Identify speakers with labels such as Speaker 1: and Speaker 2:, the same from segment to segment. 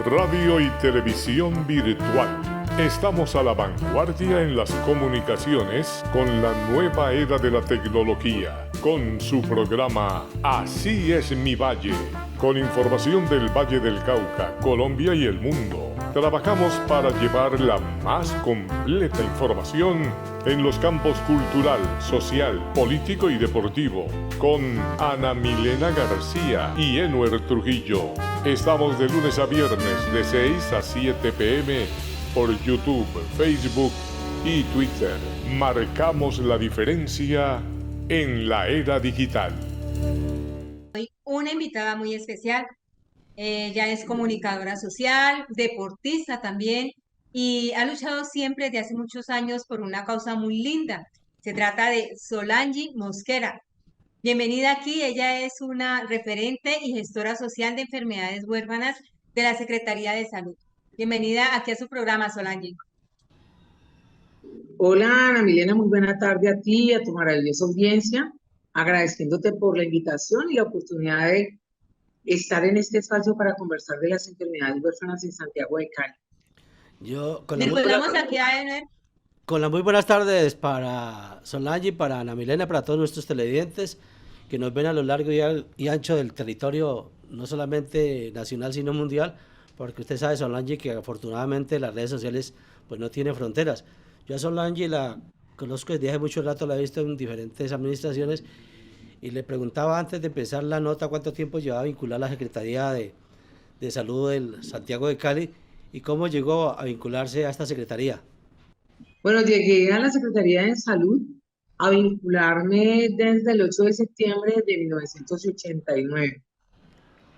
Speaker 1: Radio y televisión virtual. Estamos a la vanguardia en las comunicaciones con la nueva era de la tecnología, con su programa Así es mi Valle, con información del Valle del Cauca, Colombia y el mundo. Trabajamos para llevar la más completa información en los campos cultural, social, político y deportivo, con Ana Milena García y Enuer Trujillo. Estamos de lunes a viernes de 6 a 7 p.m. por YouTube, Facebook y Twitter. Marcamos la diferencia en la era digital.
Speaker 2: Hoy una invitada muy especial. Ella es comunicadora social, deportista también y ha luchado siempre desde hace muchos años por una causa muy linda. Se trata de Solange Mosquera. Bienvenida aquí. Ella es una referente y gestora social de enfermedades huérfanas de la Secretaría de Salud. Bienvenida aquí a su programa, Solange.
Speaker 3: Hola Ana Milena, muy buena tarde a ti y a tu maravillosa audiencia, agradeciéndote por la invitación y la oportunidad de estar en este espacio para conversar de las enfermedades huérfanas en Santiago de Cali.
Speaker 2: Recordamos aquí a Ener.
Speaker 4: Con las muy buenas tardes para Solange, para Ana Milena, para todos nuestros televidentes que nos ven a lo largo y ancho del territorio, no solamente nacional, sino mundial, porque usted sabe, Solange, que afortunadamente las redes sociales pues no tienen fronteras. Yo a Solange la conozco desde hace mucho rato, la he visto en diferentes administraciones y le preguntaba antes de empezar la nota cuánto tiempo llevaba vincular a la Secretaría de Salud del Santiago de Cali y cómo llegó a vincularse a esta secretaría.
Speaker 3: Bueno, llegué a la Secretaría de Salud a vincularme desde el 8 de septiembre de 1989.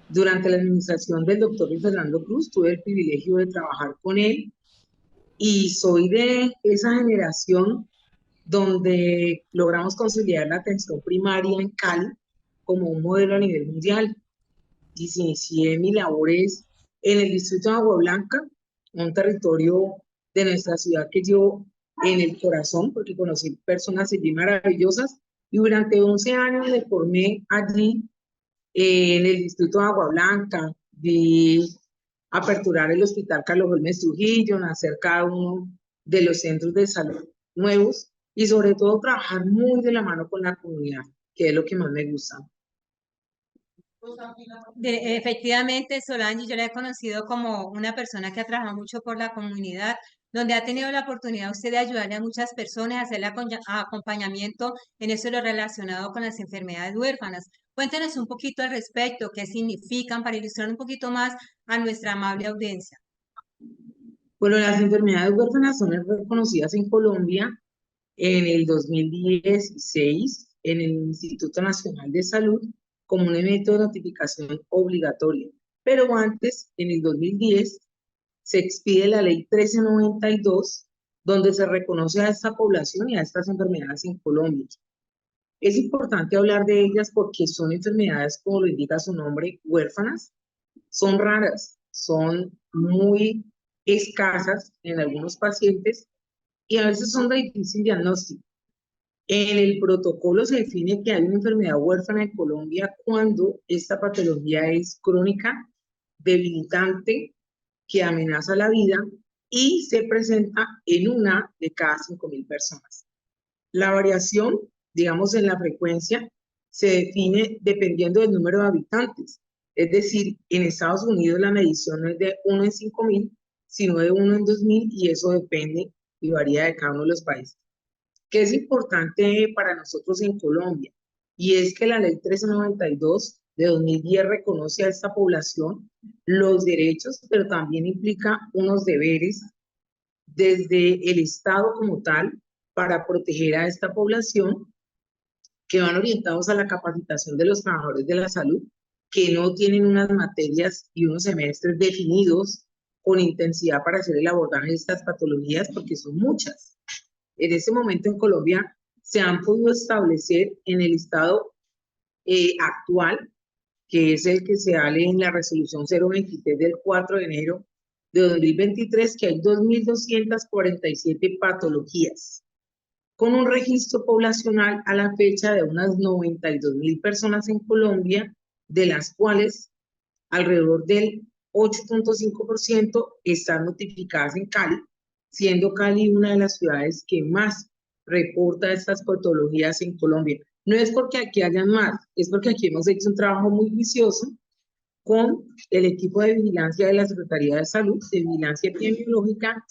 Speaker 3: Durante la administración del doctor Fernando Cruz tuve el privilegio de trabajar con él y soy de esa generación donde logramos consolidar la atención primaria en Cali como un modelo a nivel mundial. Y inicié mis labores en el distrito de Agua Blanca, un territorio de nuestra ciudad que llevo en el corazón, porque conocí personas allí maravillosas, y durante 11 años me formé allí en el distrito de Agua Blanca. Vi aperturar el Hospital Carlos Holmes Trujillo, nacer cada uno de los centros de salud nuevos y sobre todo trabajar muy de la mano con la comunidad, que es lo que más me gusta.
Speaker 2: Efectivamente, Solange, yo la he conocido como una persona que ha trabajado mucho por la comunidad, donde ha tenido la oportunidad usted de ayudarle a muchas personas, hacerle acompañamiento en eso lo relacionado con las enfermedades huérfanas. Cuéntenos un poquito al respecto, qué significan, para ilustrar un poquito más a nuestra amable audiencia.
Speaker 3: Bueno, las enfermedades huérfanas son reconocidas en Colombia en el 2016 en el Instituto Nacional de Salud como un evento de notificación obligatoria. Pero antes, en el 2010, se expide la ley 1392, donde se reconoce a esta población y a estas enfermedades en Colombia. Es importante hablar de ellas porque son enfermedades, como lo indica su nombre, huérfanas. Son raras, son muy escasas en algunos pacientes y a veces son de difícil diagnóstico. En el protocolo se define que hay una enfermedad huérfana en Colombia cuando esta patología es crónica, debilitante, que amenaza la vida y se presenta en una de cada 5.000 personas. La variación, digamos, en la frecuencia se define dependiendo del número de habitantes. Es decir, en Estados Unidos la medición no es de 1 en 5.000, sino de 1 en 2.000 y eso depende y varía de cada uno de los países. ¿Qué es importante para nosotros en Colombia? Y es que la ley 1392 de 2010 reconoce a esta población los derechos, pero también implica unos deberes desde el Estado como tal para proteger a esta población que van orientados a la capacitación de los trabajadores de la salud, que no tienen unas materias y unos semestres definidos con intensidad para hacer el abordaje de estas patologías, porque son muchas. En este momento en Colombia se han podido establecer en el estado actual, que es el que se sale en la resolución 023 del 4 de enero de 2023, que hay 2.247 patologías, con un registro poblacional a la fecha de unas 92.000 personas en Colombia, de las cuales alrededor del 8.5% están notificadas en Cali, siendo Cali una de las ciudades que más reporta estas patologías en Colombia. No es porque aquí hayan más, es porque aquí hemos hecho un trabajo muy juicioso con el equipo de vigilancia de la Secretaría de Salud, de vigilancia epidemiológica,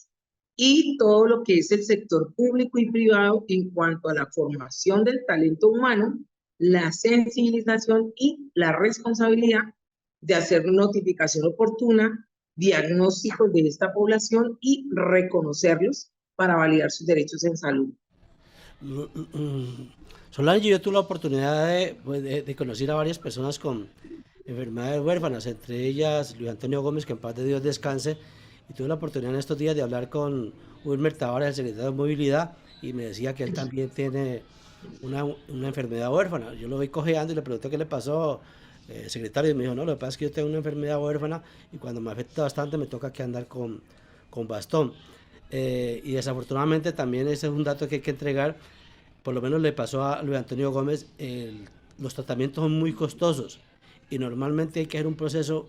Speaker 3: y todo lo que es el sector público y privado en cuanto a la formación del talento humano, la sensibilización y la responsabilidad de hacer notificación oportuna, diagnósticos de esta población y reconocerlos para validar sus derechos en salud.
Speaker 4: Solange, yo tuve la oportunidad de conocer a varias personas con enfermedades huérfanas, entre ellas Luis Antonio Gómez, que en paz de Dios descanse, y tuve la oportunidad en estos días de hablar con Wilmer Tavares, el secretario de Movilidad, y me decía que él también tiene una enfermedad huérfana. Yo lo voy cojeando y le pregunté qué le pasó, secretario, y me dijo, no, lo que pasa es que yo tengo una enfermedad huérfana y cuando me afecta bastante me toca que andar con bastón. Y desafortunadamente también ese es un dato que hay que entregar, por lo menos le pasó a Luis Antonio Gómez, los tratamientos son muy costosos y normalmente hay que hacer un proceso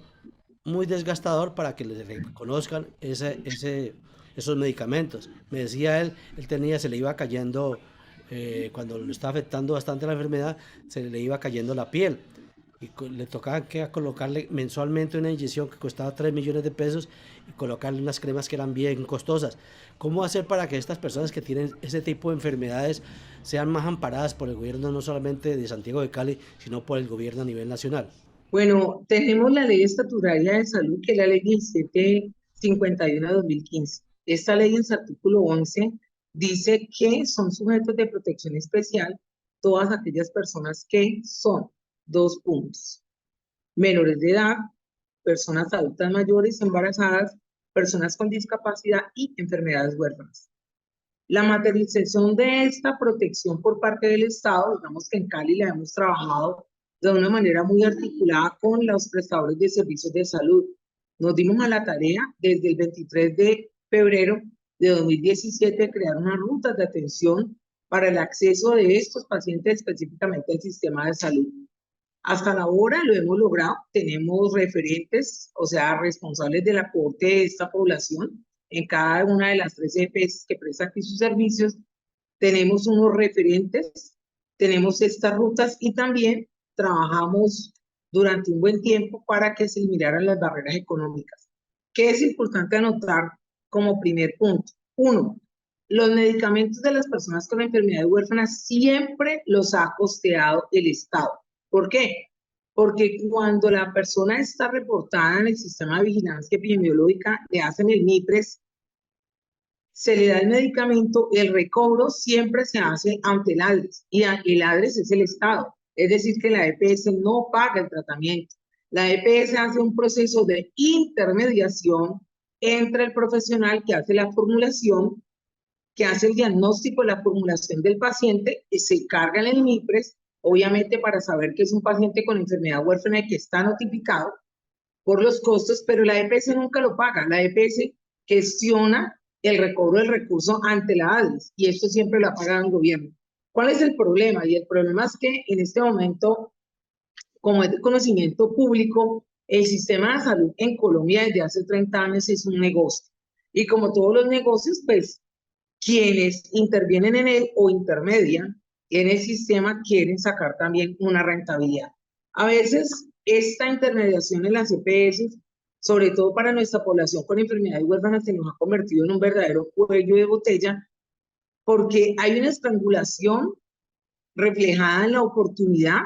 Speaker 4: muy desgastador para que le reconozcan esos medicamentos. Me decía se le iba cayendo, cuando le estaba afectando bastante la enfermedad, se le iba cayendo la piel. Y le tocaba que colocarle mensualmente una inyección que costaba 3 millones de pesos y colocarle unas cremas que eran bien costosas. ¿Cómo hacer para que estas personas que tienen ese tipo de enfermedades sean más amparadas por el gobierno, no solamente de Santiago de Cali, sino por el gobierno a nivel nacional?
Speaker 3: Bueno, tenemos la Ley Estatutaria de Salud, que es la Ley 1751 de 2015. Esta ley en su artículo 11 dice que son sujetos de protección especial todas aquellas personas que son 2 puntos: menores de edad, personas adultas mayores, embarazadas, personas con discapacidad y enfermedades huérfanas. La materialización de esta protección por parte del Estado, digamos que en Cali la hemos trabajado de una manera muy articulada con los prestadores de servicios de salud. Nos dimos a la tarea desde el 23 de febrero de 2017 de crear unas rutas de atención para el acceso de estos pacientes específicamente al sistema de salud. Hasta la hora lo hemos logrado, tenemos referentes, o sea, responsables del aporte de esta población en cada una de las 3 EPS que presta aquí sus servicios. Tenemos unos referentes, tenemos estas rutas y también trabajamos durante un buen tiempo para que se eliminaran las barreras económicas. ¿Qué es importante anotar como primer punto? 1. Los medicamentos de las personas con enfermedades huérfanas siempre los ha costeado el Estado. ¿Por qué? Porque cuando la persona está reportada en el sistema de vigilancia epidemiológica, le hacen el MIPRES, se le da el medicamento, el recobro siempre se hace ante el ADRES, y el ADRES es el Estado, es decir, que la EPS no paga el tratamiento. La EPS hace un proceso de intermediación entre el profesional que hace la formulación, que hace el diagnóstico de la formulación del paciente, y se carga en el MIPRES, obviamente para saber que es un paciente con enfermedad huérfana y que está notificado por los costos, pero la EPS nunca lo paga. La EPS gestiona el recobro del recurso ante la ADRES y esto siempre lo ha pagado el gobierno. ¿Cuál es el problema? Y el problema es que en este momento, como es de conocimiento público, el sistema de salud en Colombia desde hace 30 años es un negocio. Y como todos los negocios, pues quienes intervienen en él o intermedian en el sistema quieren sacar también una rentabilidad. A veces esta intermediación en las EPS, sobre todo para nuestra población con enfermedades huérfanas, se nos ha convertido en un verdadero cuello de botella, porque hay una estrangulación reflejada en la oportunidad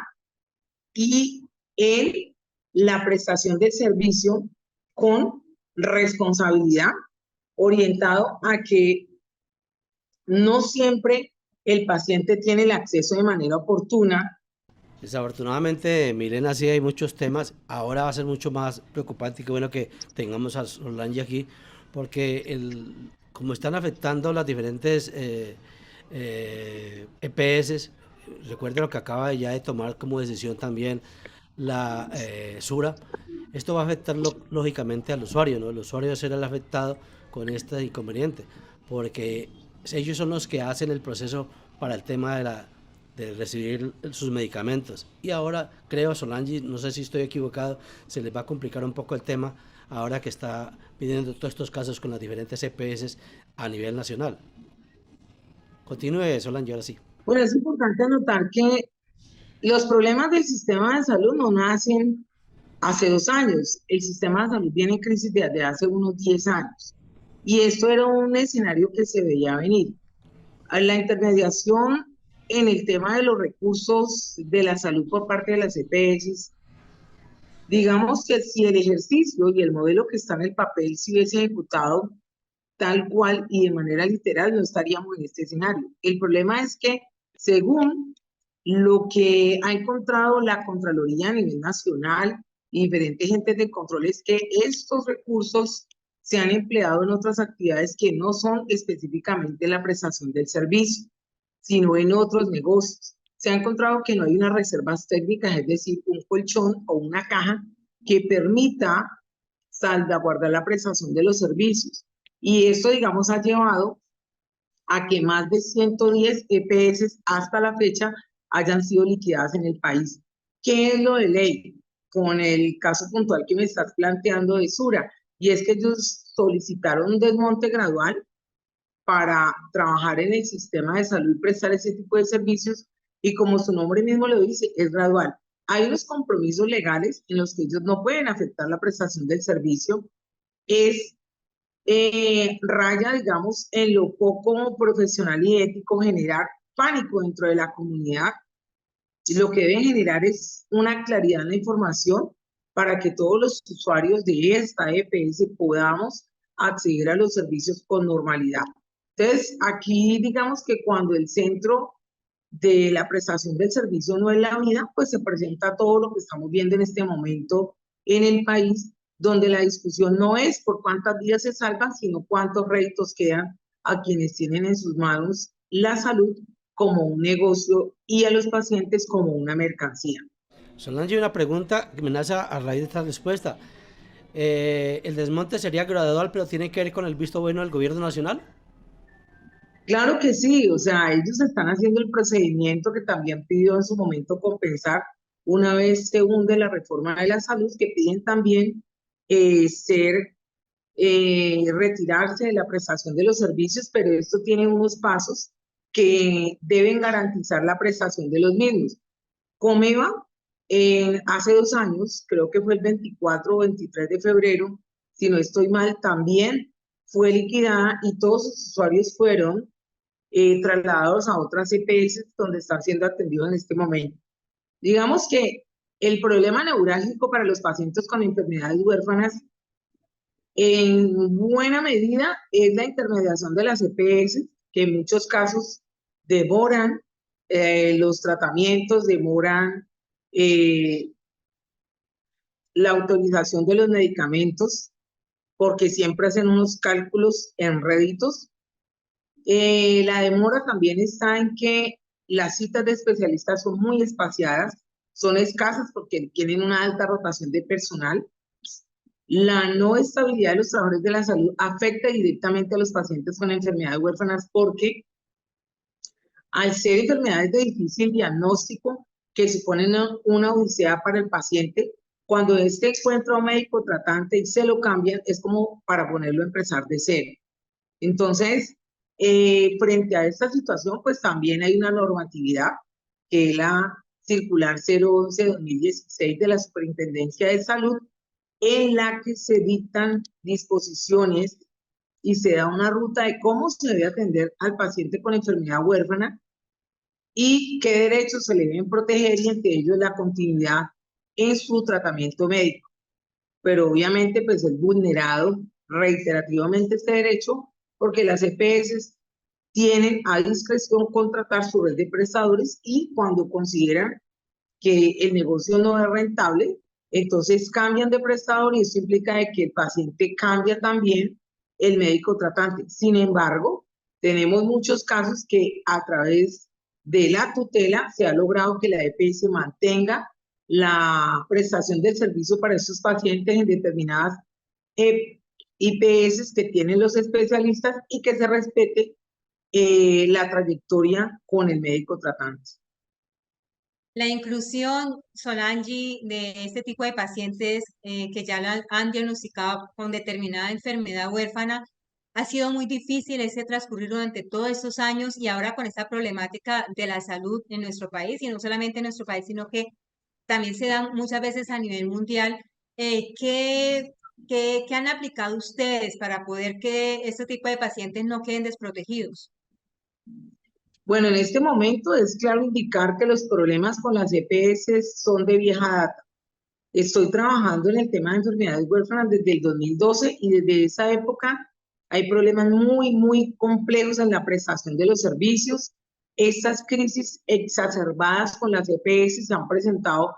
Speaker 3: y en la prestación del servicio con responsabilidad, orientado a que no siempre el paciente tiene el acceso de manera oportuna.
Speaker 4: Desafortunadamente, Milena, sí hay muchos temas. Ahora va a ser mucho más preocupante y qué bueno que tengamos a Solange aquí, porque como están afectando las diferentes EPS, recuerden lo que acaba ya de tomar como decisión también la SURA. Esto va a afectar lógicamente al usuario, ¿no? El usuario será el afectado con este inconveniente, porque ellos son los que hacen el proceso para el tema de recibir sus medicamentos. Y ahora creo, Solange, no sé si estoy equivocado, se les va a complicar un poco el tema ahora que está pidiendo todos estos casos con las diferentes EPS a nivel nacional. Continúe, Solange, ahora sí.
Speaker 3: Bueno, es importante anotar que los problemas del sistema de salud no nacen hace 2 años. El sistema de salud viene en crisis desde hace unos 10 años. Y esto era un escenario que se veía venir. La intermediación en el tema de los recursos de la salud por parte de las EPS, digamos que si el ejercicio y el modelo que está en el papel se hubiese ejecutado tal cual y de manera literal, no estaríamos en este escenario. El problema es que, según lo que ha encontrado la Contraloría a nivel nacional y diferentes entes de control, es que estos recursos se han empleado en otras actividades que no son específicamente la prestación del servicio, sino en otros negocios. Se ha encontrado que no hay unas reservas técnicas, es decir, un colchón o una caja que permita salvaguardar la prestación de los servicios. Y esto, digamos, ha llevado a que más de 110 EPS hasta la fecha hayan sido liquidadas en el país. ¿Qué es lo de ley? Con el caso puntual que me estás planteando de Sura, y es que ellos solicitaron un desmonte gradual para trabajar en el sistema de salud y prestar ese tipo de servicios, y como su nombre mismo lo dice, es gradual. Hay unos compromisos legales en los que ellos no pueden afectar la prestación del servicio, es raya, digamos, en lo poco profesional y ético generar pánico dentro de la comunidad. Y lo que debe generar es una claridad en la información para que todos los usuarios de esta EPS podamos acceder a los servicios con normalidad. Entonces, aquí digamos que cuando el centro de la prestación del servicio no es la vida, pues se presenta todo lo que estamos viendo en este momento en el país, donde la discusión no es por cuántas vidas se salvan, sino cuántos réditos quedan a quienes tienen en sus manos la salud como un negocio y a los pacientes como una mercancía.
Speaker 4: Solange, una pregunta que me nace a raíz de esta respuesta. ¿El desmonte sería gradual, pero tiene que ver con el visto bueno del gobierno nacional?
Speaker 3: Claro que sí, o sea, ellos están haciendo el procedimiento que también pidió en su momento compensar una vez se hunde la reforma de la salud, que piden también retirarse de la prestación de los servicios, pero esto tiene unos pasos que deben garantizar la prestación de los mismos. Comeva, hace 2 años, creo que fue el 24 o 23 de febrero, si no estoy mal, también fue liquidada y todos sus usuarios fueron trasladados a otras EPS donde están siendo atendidos en este momento. Digamos que el problema neurálgico para los pacientes con enfermedades huérfanas en buena medida es la intermediación de las EPS, que en muchos casos demoran los tratamientos, demoran la autorización de los medicamentos, porque siempre hacen unos cálculos en réditos. La demora también está en que las citas de especialistas son muy espaciadas, son escasas porque tienen una alta rotación de personal. La no estabilidad de los trabajadores de la salud afecta directamente a los pacientes con enfermedades huérfanas porque al ser enfermedades de difícil diagnóstico que suponen una odisea para el paciente, cuando éste encuentra a un médico tratante y se lo cambian, es como para ponerlo a empezar de cero. Entonces, frente a esta situación, pues también hay una normatividad que es la circular 011-2016 de la Superintendencia de Salud, en la que se dictan disposiciones y se da una ruta de cómo se debe atender al paciente con enfermedad huérfana y qué derechos se le deben proteger, y entre ellos la continuidad en su tratamiento médico. Pero obviamente pues es vulnerado reiterativamente este derecho porque las EPS tienen a discreción contratar su red de prestadores y cuando consideran que el negocio no es rentable, entonces cambian de prestador y eso implica de que el paciente cambia también el médico tratante. Sin embargo, tenemos muchos casos que a través de la tutela se ha logrado que la EPS mantenga la prestación del servicio para estos pacientes en determinadas IPS que tienen los especialistas y que se respete la trayectoria con el médico tratante.
Speaker 2: La inclusión, Solange, de este tipo de pacientes que ya la han diagnosticado con determinada enfermedad huérfana, ha sido muy difícil ese transcurrir durante todos estos años y ahora con esta problemática de la salud en nuestro país, y no solamente en nuestro país, sino que también se dan muchas veces a nivel mundial. ¿Qué han aplicado ustedes para poder que este tipo de pacientes no queden desprotegidos?
Speaker 3: Bueno, en este momento es claro indicar que los problemas con las EPS son de vieja data. Estoy trabajando en el tema de enfermedades huérfanas desde el 2012 y desde esa época hay problemas muy complejos en la prestación de los servicios. Estas crisis exacerbadas con las EPS se han presentado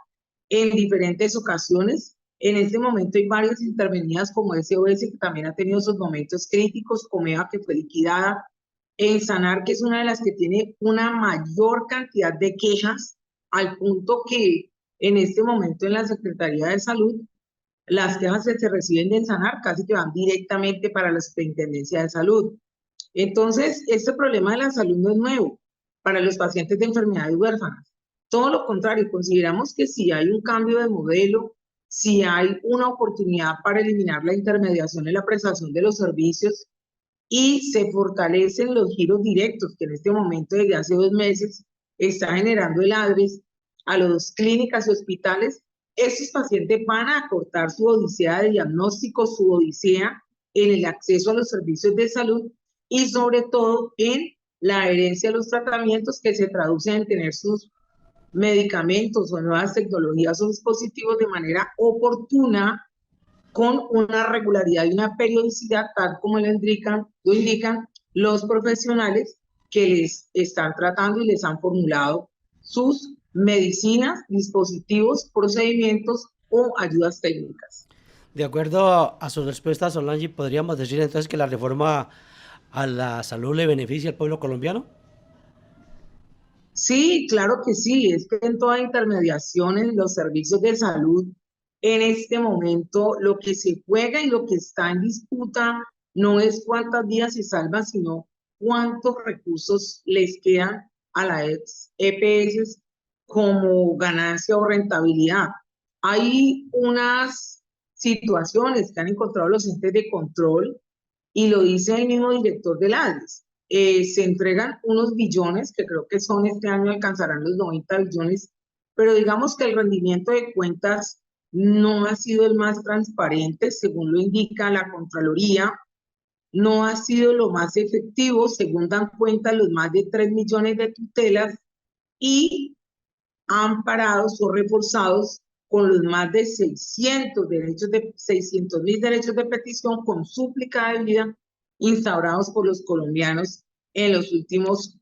Speaker 3: en diferentes ocasiones. En este momento hay varias intervenidas como SOS, que también ha tenido sus momentos críticos, Comeva, que fue liquidada, en Sanar, que es una de las que tiene una mayor cantidad de quejas, al punto que en este momento en la Secretaría de Salud, las quejas que se reciben de Sanar casi que van directamente para la Superintendencia de Salud. Entonces, este problema de la salud no es nuevo para los pacientes de enfermedades huérfanas. Todo lo contrario, consideramos que si hay un cambio de modelo, si hay una oportunidad para eliminar la intermediación en la prestación de los servicios y se fortalecen los giros directos, que en este momento, desde hace 2 meses, está generando el ADRES a las clínicas y hospitales, estos pacientes van a acortar su odisea de diagnóstico, su odisea en el acceso a los servicios de salud y sobre todo en la adherencia a los tratamientos, que se traducen en tener sus medicamentos o nuevas tecnologías o dispositivos de manera oportuna, con una regularidad y una periodicidad tal como lo indican los profesionales que les están tratando y les han formulado sus medicinas, dispositivos, procedimientos o ayudas técnicas.
Speaker 4: De acuerdo a su respuesta, Solange, ¿podríamos decir entonces que la reforma a la salud le beneficia al pueblo colombiano?
Speaker 3: Sí, claro que sí, es que en toda intermediación en los servicios de salud, en este momento lo que se juega y lo que está en disputa no es cuántas vidas se salvan, sino cuántos recursos les quedan a las EPS como ganancia o rentabilidad. Hay unas situaciones que han encontrado los entes de control y lo dice el mismo director del ADRES. Se entregan unos billones, que creo que son este año, alcanzarán los 90 billones, pero digamos que el rendimiento de cuentas no ha sido el más transparente, según lo indica la Contraloría, no ha sido lo más efectivo, según dan cuenta los más de 3 millones de tutelas, y amparados o reforzados con los más de 600.000 derechos de petición con súplica de vida instaurados por los colombianos en los últimos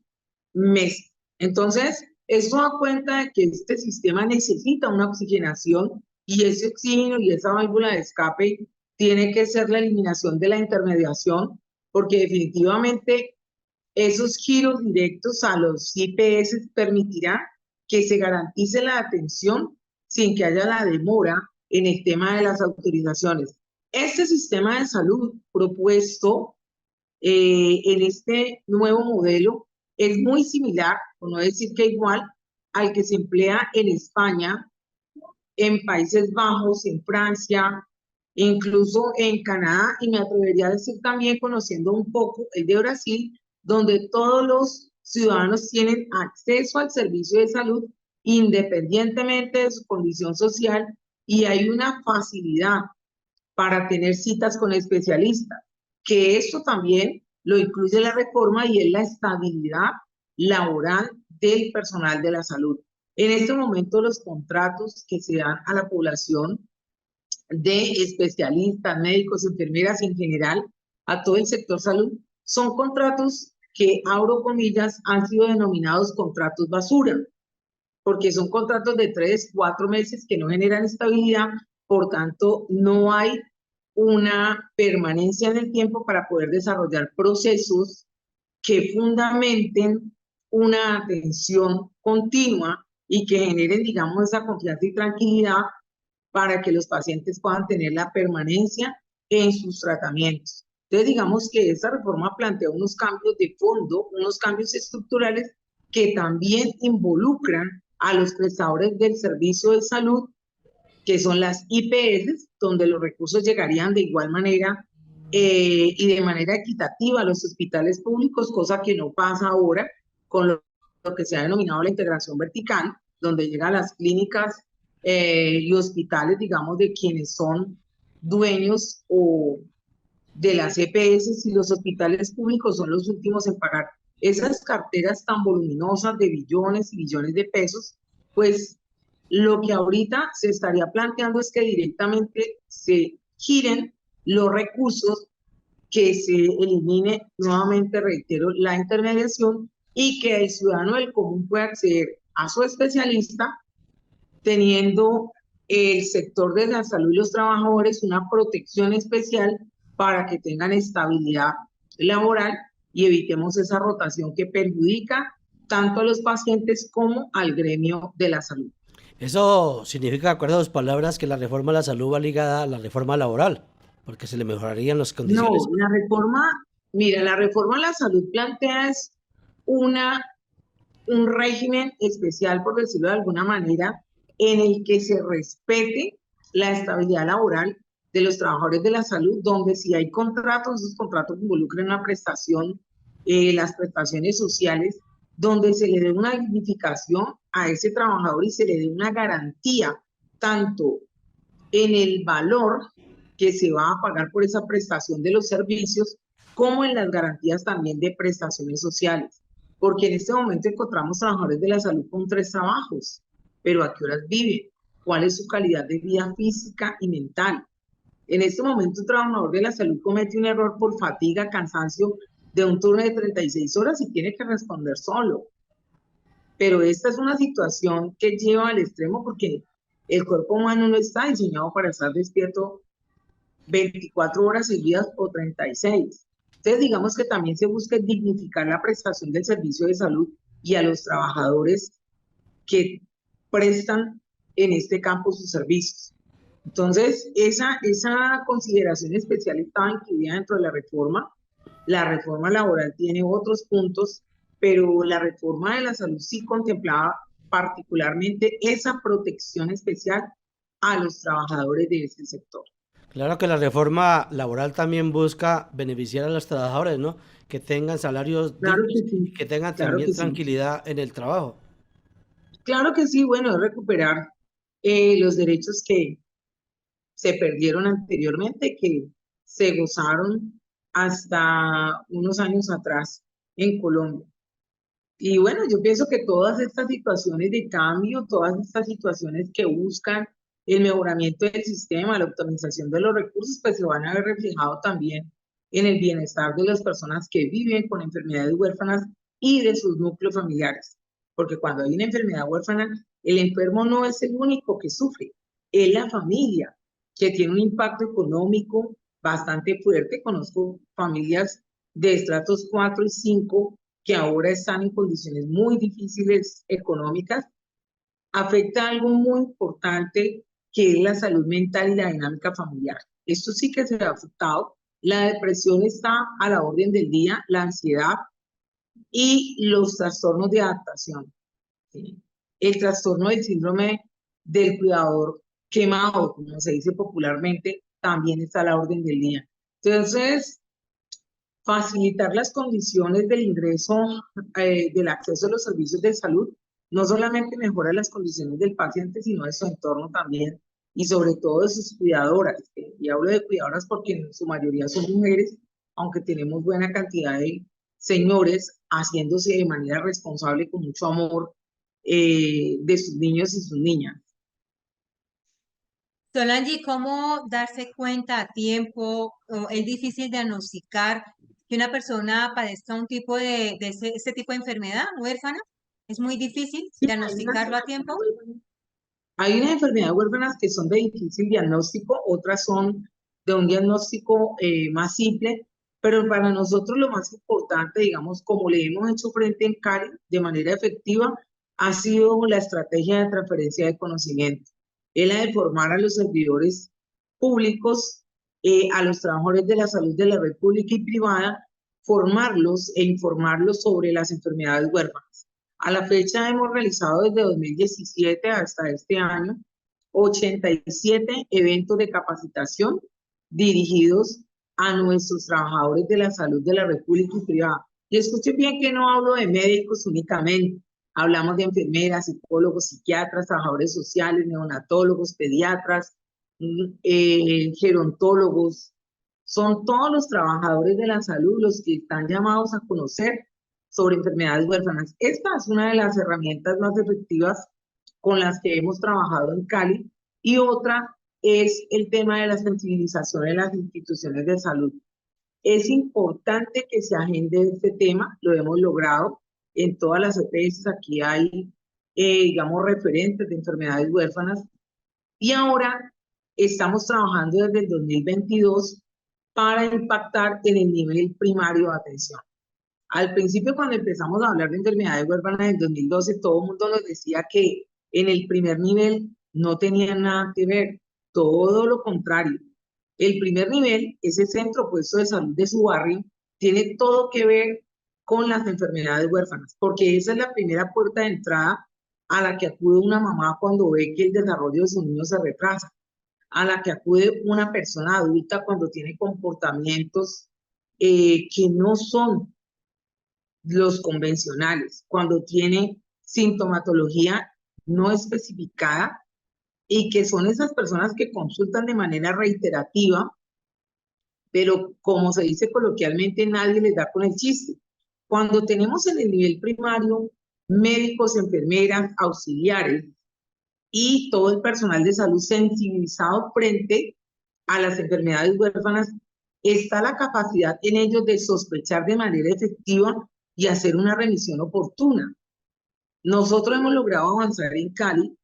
Speaker 3: meses. Entonces, eso da cuenta de que este sistema necesita una oxigenación, y ese oxígeno y esa válvula de escape tiene que ser la eliminación de la intermediación, porque definitivamente esos giros directos a los IPS permitirán que se garantice la atención sin que haya la demora en el tema de las autorizaciones. Este sistema de salud propuesto en este nuevo modelo es muy similar, por no decir que igual, al que se emplea en España, en Países Bajos, en Francia, incluso en Canadá, y me atrevería a decir también, conociendo un poco el de Brasil, donde todos los ciudadanos tienen acceso al servicio de salud independientemente de su condición social, y hay una facilidad para tener citas con especialistas, que esto también lo incluye la reforma, y es la estabilidad laboral del personal de la salud. En este momento, los contratos que se dan a la población de especialistas, médicos, enfermeras en general, a todo el sector salud, son contratos que, abro comillas, han sido denominados contratos basura, porque son contratos de 3, 4 meses que no generan estabilidad, por tanto, no hay una permanencia en el tiempo para poder desarrollar procesos que fundamenten una atención continua y que generen, digamos, esa confianza y tranquilidad para que los pacientes puedan tener la permanencia en sus tratamientos. Entonces, digamos que esta reforma plantea unos cambios de fondo, unos cambios estructurales que también involucran a los prestadores del servicio de salud, que son las IPS, donde los recursos llegarían de igual manera y de manera equitativa a los hospitales públicos, cosa que no pasa ahora con lo que se ha denominado la integración vertical, donde llegan las clínicas y hospitales, digamos, de quienes son dueños o de las EPS, y los hospitales públicos son los últimos en pagar esas carteras tan voluminosas de billones y billones de pesos. Pues lo que ahorita se estaría planteando es que directamente se giren los recursos, que se elimine, nuevamente reitero, la intermediación, y que el ciudadano del común pueda acceder a su especialista, teniendo el sector de la salud y los trabajadores una protección especial para que tengan estabilidad laboral y evitemos esa rotación que perjudica tanto a los pacientes como al gremio de la salud.
Speaker 4: Eso significa, de acuerdo a sus palabras, que la reforma a la salud va ligada a la reforma laboral, porque se le mejorarían las condiciones.
Speaker 3: No, la reforma, mira, la reforma a la salud plantea es un régimen especial, por decirlo de alguna manera, en el que se respete la estabilidad laboral de los trabajadores de la salud, donde si hay contratos, esos contratos involucran una prestación, las prestaciones sociales, donde se le dé una dignificación a ese trabajador y se le dé una garantía, tanto en el valor que se va a pagar por esa prestación de los servicios, como en las garantías también de prestaciones sociales. Porque en este momento encontramos trabajadores de la salud con 3 trabajos, pero ¿a qué horas viven? ¿Cuál es su calidad de vida física y mental? En este momento un trabajador de la salud comete un error por fatiga, cansancio de un turno de 36 horas y tiene que responder solo. Pero esta es una situación que lleva al extremo porque el cuerpo humano no está diseñado para estar despierto 24 horas seguidas o 36. Entonces, digamos que también se busca dignificar la prestación del servicio de salud y a los trabajadores que prestan en este campo sus servicios. Entonces, esa consideración especial estaba incluida dentro de la reforma. La reforma laboral tiene otros puntos, pero la reforma de la salud sí contemplaba particularmente esa protección especial a los trabajadores de este sector.
Speaker 4: Claro que la reforma laboral también busca beneficiar a los trabajadores, ¿no? Que tengan salarios
Speaker 3: Claro
Speaker 4: dignos
Speaker 3: que sí,
Speaker 4: y que tengan
Speaker 3: claro
Speaker 4: también
Speaker 3: que sí.
Speaker 4: tranquilidad en el trabajo.
Speaker 3: Claro que sí, bueno, es recuperar los derechos que se perdieron anteriormente, que se gozaron hasta unos años atrás en Colombia. Y bueno, yo pienso que todas estas situaciones de cambio, todas estas situaciones que buscan el mejoramiento del sistema, la optimización de los recursos, pues se van a ver reflejado también en el bienestar de las personas que viven con enfermedades huérfanas y de sus núcleos familiares. Porque cuando hay una enfermedad huérfana, el enfermo no es el único que sufre, es la familia, que tiene un impacto económico bastante fuerte. Conozco familias de estratos 4 y 5 que ahora están en condiciones muy difíciles económicas. Afecta algo muy importante, que es la salud mental y la dinámica familiar. Esto sí que se ha afectado. La depresión está a la orden del día, la ansiedad y los trastornos de adaptación. ¿Sí? El trastorno del síndrome del cuidador quemado, como se dice popularmente, también está a la orden del día. Entonces, facilitar las condiciones del ingreso, del acceso a los servicios de salud, no solamente mejora las condiciones del paciente, sino de su entorno también, y sobre todo de sus cuidadoras. Y hablo de cuidadoras porque en su mayoría son mujeres, aunque tenemos buena cantidad de señores haciéndose de manera responsable, con mucho amor, de sus niños y sus niñas.
Speaker 2: Solange, ¿cómo darse cuenta a tiempo? ¿O es difícil diagnosticar que una persona padezca un tipo de este tipo de enfermedad huérfana? ¿Es muy difícil
Speaker 3: Sí,
Speaker 2: diagnosticarlo a tiempo?
Speaker 3: hay unas enfermedades huérfanas que son de difícil diagnóstico, otras son de un diagnóstico más simple, pero para nosotros lo más importante, digamos, como le hemos hecho frente en Cali de manera efectiva, ha sido la estrategia de transferencia de conocimiento. Es la de formar a los servidores públicos, a los trabajadores de la salud de la red pública y privada, formarlos e informarlos sobre las enfermedades huérfanas. A la fecha hemos realizado desde 2017 hasta este año 87 eventos de capacitación dirigidos a nuestros trabajadores de la salud de la red pública y privada. Y escuchen bien que no hablo de médicos únicamente, hablamos de enfermeras, psicólogos, psiquiatras, trabajadores sociales, neonatólogos, pediatras, gerontólogos. Son todos los trabajadores de la salud los que están llamados a conocer sobre enfermedades huérfanas. Esta es una de las herramientas más efectivas con las que hemos trabajado en Cali, y otra es el tema de la sensibilización en las instituciones de salud. Es importante que se agende este tema, lo hemos logrado en todas las EPS. Aquí hay, digamos, referentes de enfermedades huérfanas, y ahora estamos trabajando desde el 2022 para impactar en el nivel primario de atención. Al principio, cuando empezamos a hablar de enfermedades huérfanas en 2012, todo el mundo nos decía que en el primer nivel no tenían nada que ver, todo lo contrario. El primer nivel, ese centro puesto de salud de su barrio, tiene todo que ver con las enfermedades huérfanas, porque esa es la primera puerta de entrada a la que acude una mamá cuando ve que el desarrollo de su niño se retrasa, a la que acude una persona adulta cuando tiene comportamientos que no son los convencionales, cuando tiene sintomatología no especificada, y que son esas personas que consultan de manera reiterativa, pero como se dice coloquialmente, nadie les da con el chiste. Cuando tenemos en el nivel primario médicos, enfermeras, auxiliares y todo el personal de salud sensibilizado frente a las enfermedades huérfanas, está la capacidad en ellos de sospechar de manera efectiva y hacer una remisión oportuna. Nosotros hemos logrado avanzar en Cali,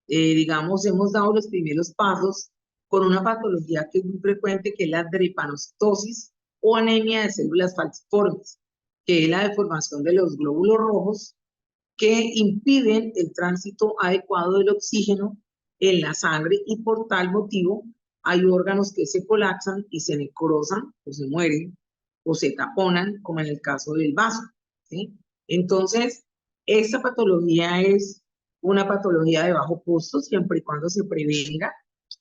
Speaker 3: digamos, hemos dado los primeros pasos con una patología que es muy frecuente, que es la drepanostosis o anemia de células falciformes, que es la deformación de los glóbulos rojos que impiden el tránsito adecuado del oxígeno en la sangre, y por tal motivo hay órganos que se colapsan y se necrosan o se mueren o se taponan, como en el caso del vaso, ¿sí? Entonces, esta patología es una patología de bajo costo siempre y cuando se prevenga,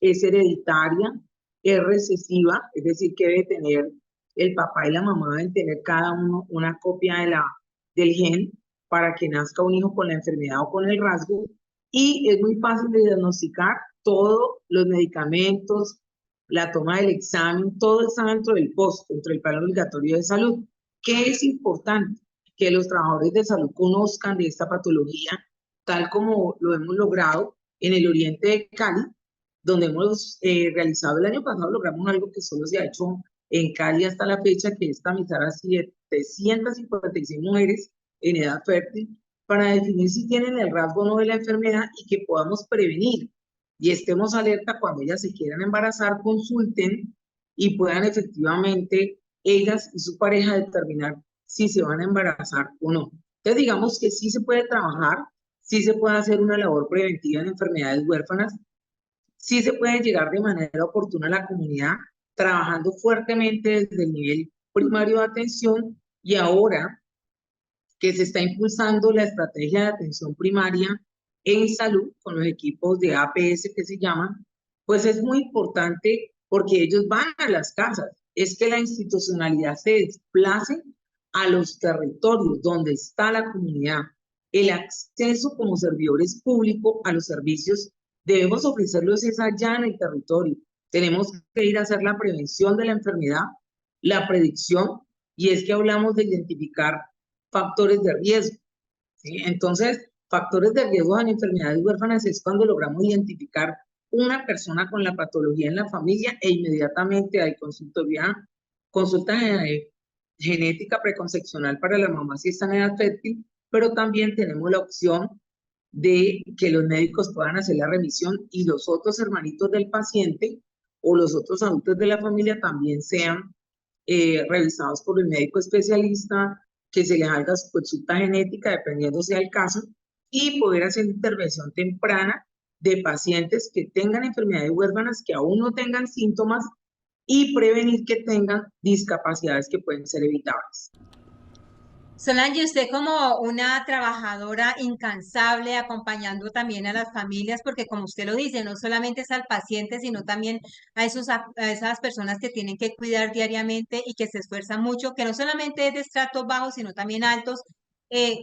Speaker 3: es hereditaria, es recesiva, es decir, que debe tener el papá y la mamá, deben tener cada uno una copia del gen para que nazca un hijo con la enfermedad o con el rasgo, y es muy fácil de diagnosticar. Todos los medicamentos, la toma del examen, todo está dentro del POST, dentro del plan obligatorio de salud. ¿Qué es importante? Que los trabajadores de salud conozcan de esta patología, tal como lo hemos logrado en el oriente de Cali, donde hemos realizado el año pasado, logramos algo que solo se ha hecho en Cali hasta la fecha, que es tamizar a 756 mujeres en edad fértil para definir si tienen el rasgo o no de la enfermedad, y que podamos prevenir y estemos alerta cuando ellas se quieran embarazar, consulten y puedan efectivamente ellas y su pareja determinar si se van a embarazar o no. Entonces, digamos que sí se puede trabajar, sí se puede hacer una labor preventiva en enfermedades huérfanas, sí se puede llegar de manera oportuna a la comunidad, trabajando fuertemente desde el nivel primario de atención, y ahora que se está impulsando la estrategia de atención primaria en salud con los equipos de APS que se llaman, pues es muy importante porque ellos van a las casas. Es que la institucionalidad se desplace a los territorios donde está la comunidad. El acceso como servidores públicos a los servicios debemos ofrecerlos es allá en el territorio. Tenemos que ir a hacer la prevención de la enfermedad, la predicción, y es que hablamos de identificar factores de riesgo, ¿sí? Entonces, factores de riesgo en enfermedades huérfanas es cuando logramos identificar una persona con la patología en la familia e inmediatamente hay consulta genética preconcepcional para la mamá si está en edad fértil, pero también tenemos la opción de que los médicos puedan hacer la remisión y los otros hermanitos del paciente o los otros adultos de la familia también sean revisados por el médico especialista, que se les haga su consulta genética, dependiendo sea el caso, y poder hacer intervención temprana de pacientes que tengan enfermedades huérfanas, que aún no tengan síntomas, y prevenir que tengan discapacidades que pueden ser evitables.
Speaker 2: Solange, usted como una trabajadora incansable, acompañando también a las familias, porque como usted lo dice, no solamente es al paciente, sino también a esas personas que tienen que cuidar diariamente y que se esfuerzan mucho, que no solamente es de estratos bajos, sino también altos.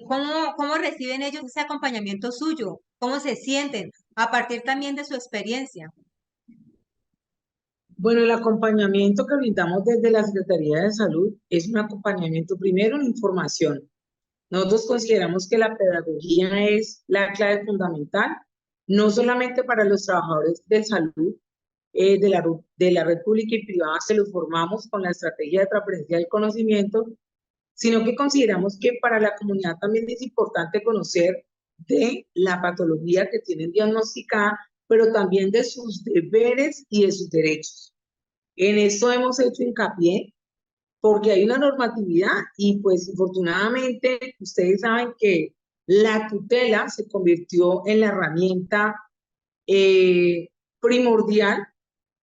Speaker 2: ¿Cómo reciben ellos ese acompañamiento suyo? ¿Cómo se sienten? A partir también de su experiencia.
Speaker 3: Bueno, el acompañamiento que brindamos desde la Secretaría de Salud es un acompañamiento primero en información. Nosotros consideramos que la pedagogía es la clave fundamental, no solamente para los trabajadores de salud de la red pública y privada, se los formamos con la estrategia de transferencia del conocimiento, sino que consideramos que para la comunidad también es importante conocer de la patología que tienen diagnosticada, pero también de sus deberes y de sus derechos. En esto hemos hecho hincapié porque hay una normatividad y pues infortunadamente ustedes saben que la tutela se convirtió en la herramienta eh, primordial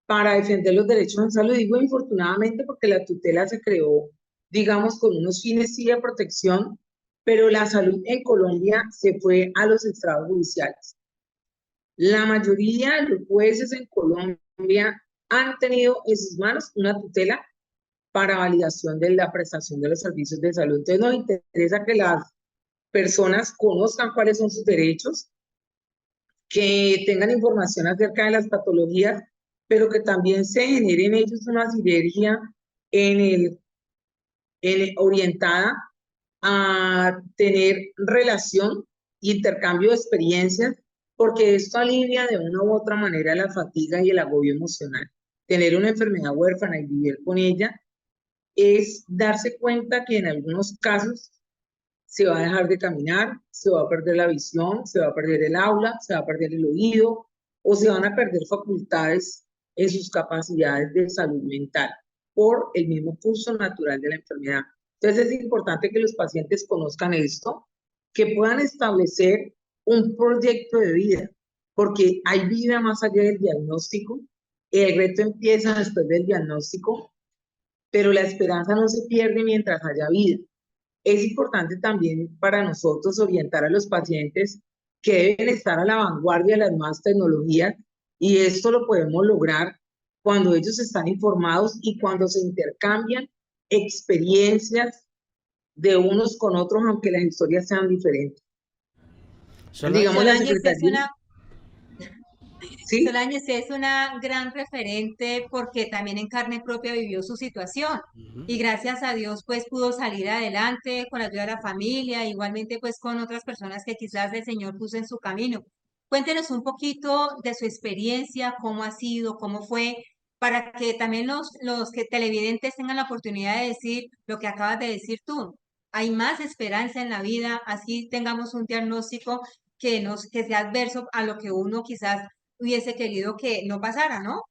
Speaker 3: para defender los derechos en salud. Digo infortunadamente porque la tutela se creó, digamos, con unos fines sí de protección, pero la salud en Colombia se fue a los estrados judiciales. La mayoría de los jueces en Colombia han tenido en sus manos una tutela para validación de la prestación de los servicios de salud. Entonces nos interesa que las personas conozcan cuáles son sus derechos, que tengan información acerca de las patologías, pero que también se genere en ellos una sinergia en orientada a tener relación, intercambio de experiencias, porque esto alivia de una u otra manera la fatiga y el agobio emocional. Tener una enfermedad huérfana y vivir con ella es darse cuenta que en algunos casos se va a dejar de caminar, se va a perder la visión, se va a perder el aula, se va a perder el oído o se van a perder facultades en sus capacidades de salud mental por el mismo curso natural de la enfermedad. Entonces es importante que los pacientes conozcan esto, que puedan establecer un proyecto de vida, porque hay vida más allá del diagnóstico, el reto empieza después del diagnóstico, pero la esperanza no se pierde mientras haya vida. Es importante también para nosotros orientar a los pacientes que deben estar a la vanguardia de las nuevas tecnologías y esto lo podemos lograr cuando ellos están informados y cuando se intercambian experiencias de unos con otros, aunque las historias sean diferentes. Digamos, la
Speaker 2: Solange, usted es
Speaker 3: Secretaría,
Speaker 2: una
Speaker 3: ¿sí?
Speaker 2: Solange, usted es una gran referente porque también en carne propia vivió su situación
Speaker 4: Ujú.
Speaker 2: y gracias a Dios pues pudo salir adelante con la ayuda de la familia, igualmente pues con otras personas que quizás el Señor puso en su camino. Cuéntenos un poquito de su experiencia, cómo ha sido, cómo fue, para que también los que televidentes tengan la oportunidad de decir lo que acabas de decir tú. Hay más esperanza en la vida, así tengamos un diagnóstico que sea adverso a lo que uno quizás hubiese querido que no pasara, ¿no?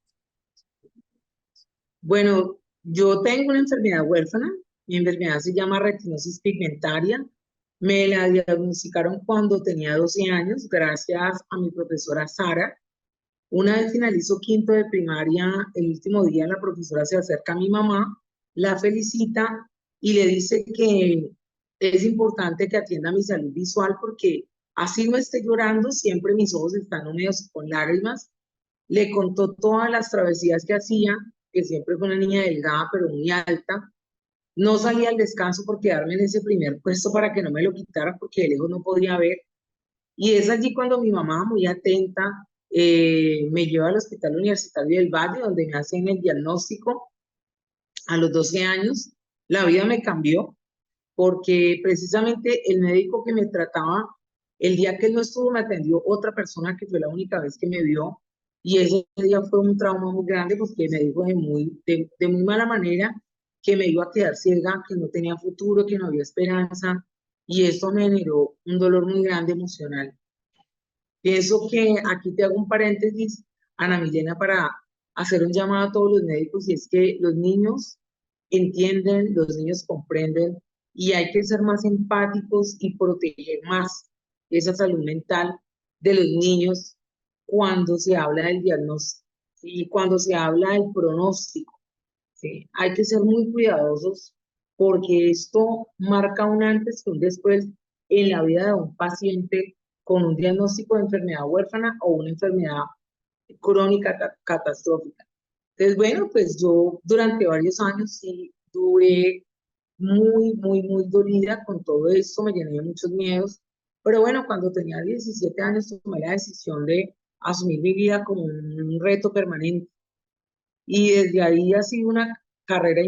Speaker 3: Bueno, yo tengo una enfermedad huérfana, mi enfermedad se llama retinosis pigmentaria, me la diagnosticaron cuando tenía 12 años, gracias a mi profesora Sara. Una vez finalizó quinto de primaria, el último día la profesora se acerca a mi mamá, la felicita y le dice que es importante que atienda mi salud visual porque así no esté llorando, siempre mis ojos están húmedos con lágrimas. Le contó todas las travesías que hacía, que siempre fue una niña delgada pero muy alta. No salía al descanso por quedarme en ese primer puesto para que no me lo quitaran porque de lejos no podía ver. Y es allí cuando mi mamá, muy atenta, me lleva al Hospital Universitario del Valle, donde me hacen el diagnóstico a los 12 años. La vida me cambió porque precisamente el médico que me trataba, el día que él no estuvo, me atendió otra persona que fue la única vez que me vio. Y ese día fue un trauma muy grande porque me dijo de muy mala manera que me iba a quedar ciega, que no tenía futuro, que no había esperanza. Y esto me generó un dolor muy grande emocional. Pienso que aquí te hago un paréntesis, Ana Milena, para hacer un llamado a todos los médicos, y es que los niños entienden, los niños comprenden, y hay que ser más empáticos y proteger más esa salud mental de los niños cuando se habla del diagnóstico y cuando se habla del pronóstico. ¿Sí? Hay que ser muy cuidadosos porque esto marca un antes y un después en la vida de un paciente con un diagnóstico de enfermedad huérfana o una enfermedad crónica catastrófica. Entonces, bueno, pues yo durante varios años sí tuve muy dolida con todo esto, me llené de muchos miedos, pero bueno, cuando tenía 17 años tomé la decisión de asumir mi vida como un reto permanente y desde ahí ha sido una carrera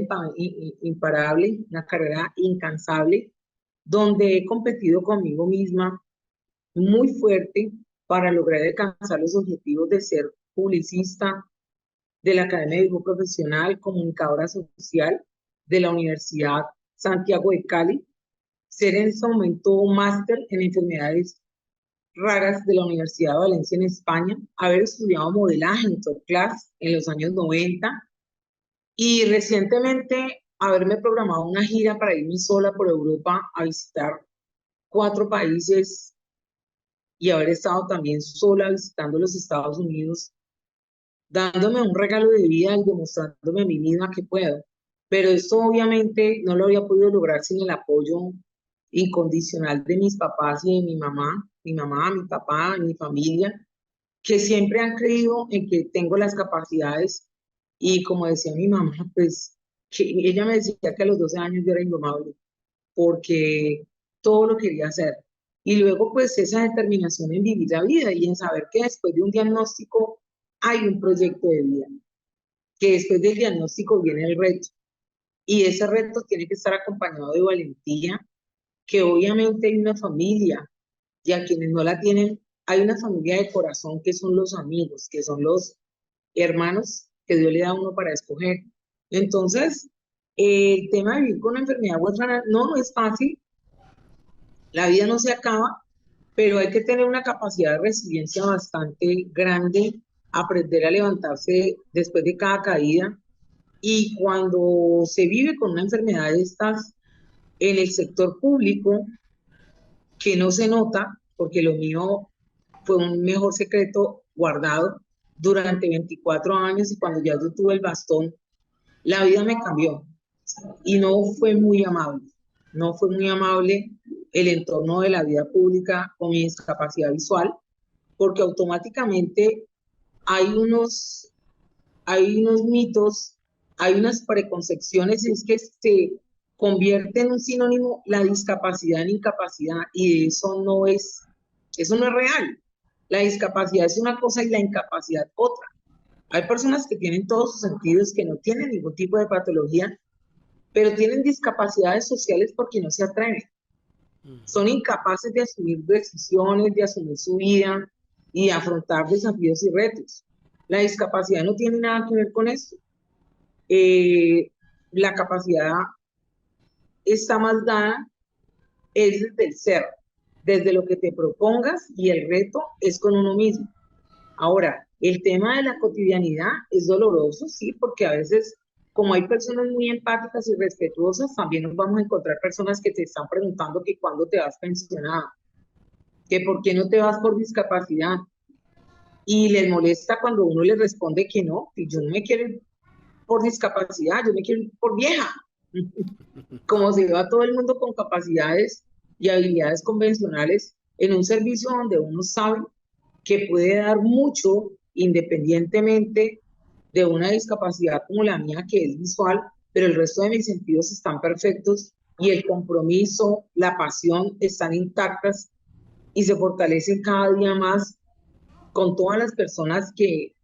Speaker 3: imparable, una carrera incansable, donde he competido conmigo misma muy fuerte para lograr alcanzar los objetivos de ser publicista de la Academia de Dibujo Profesional, comunicadora social de la Universidad Santiago de Cali, ser en ese momento máster en enfermedades raras de la Universidad de Valencia en España, haber estudiado modelaje en top class en los años 90 y recientemente haberme programado una gira para irme sola por Europa a visitar 4 países y haber estado también sola visitando los Estados Unidos, dándome un regalo de vida y demostrándome a mí misma que puedo. Pero esto obviamente no lo habría podido lograr sin el apoyo incondicional de mis papás y de mi mamá, mi papá, mi familia, que siempre han creído en que tengo las capacidades y como decía mi mamá, pues que ella me decía que a los 12 años yo era indomable porque todo lo quería hacer. Y luego pues esa determinación en vivir la vida y en saber que después de un diagnóstico hay un proyecto de vida, que después del diagnóstico viene el reto. Y ese reto tiene que estar acompañado de valentía, que obviamente hay una familia, y a quienes no la tienen, hay una familia de corazón que son los amigos, que son los hermanos que Dios le da a uno para escoger. Entonces, el tema de vivir con una enfermedad huérfana no es fácil, la vida no se acaba, pero hay que tener una capacidad de resiliencia bastante grande, aprender a levantarse después de cada caída. Y cuando se vive con una enfermedad de estas en el sector público, que no se nota, porque lo mío fue un mejor secreto guardado durante 24 años y cuando ya yo tuve el bastón, la vida me cambió y no fue muy amable. No fue muy amable el entorno de la vida pública con mi discapacidad visual, porque automáticamente hay unos mitos, hay unas preconcepciones, es que se convierte en un sinónimo la discapacidad en incapacidad y eso no es real. La discapacidad es una cosa y la incapacidad otra. Hay personas que tienen todos sus sentidos, que no tienen ningún tipo de patología, pero tienen discapacidades sociales porque no se atreven. Son incapaces de asumir decisiones, de asumir su vida y de afrontar desafíos y retos. La discapacidad no tiene nada que ver con eso. La capacidad está más dada es desde el ser, desde lo que te propongas y el reto es con uno mismo. Ahora, el tema de la cotidianidad es doloroso, sí, porque a veces, como hay personas muy empáticas y respetuosas, también nos vamos a encontrar personas que te están preguntando que cuándo te vas pensionado, que por qué no te vas por discapacidad, y les molesta cuando uno les responde que no, que yo no me quiero ir por discapacidad, yo me quiero ir por vieja. Como se va todo el mundo con capacidades y habilidades convencionales en un servicio donde uno sabe que puede dar mucho independientemente de una discapacidad como la mía, que es visual, pero el resto de mis sentidos están perfectos y el compromiso, la pasión están intactas y se fortalecen cada día más con todas las personas que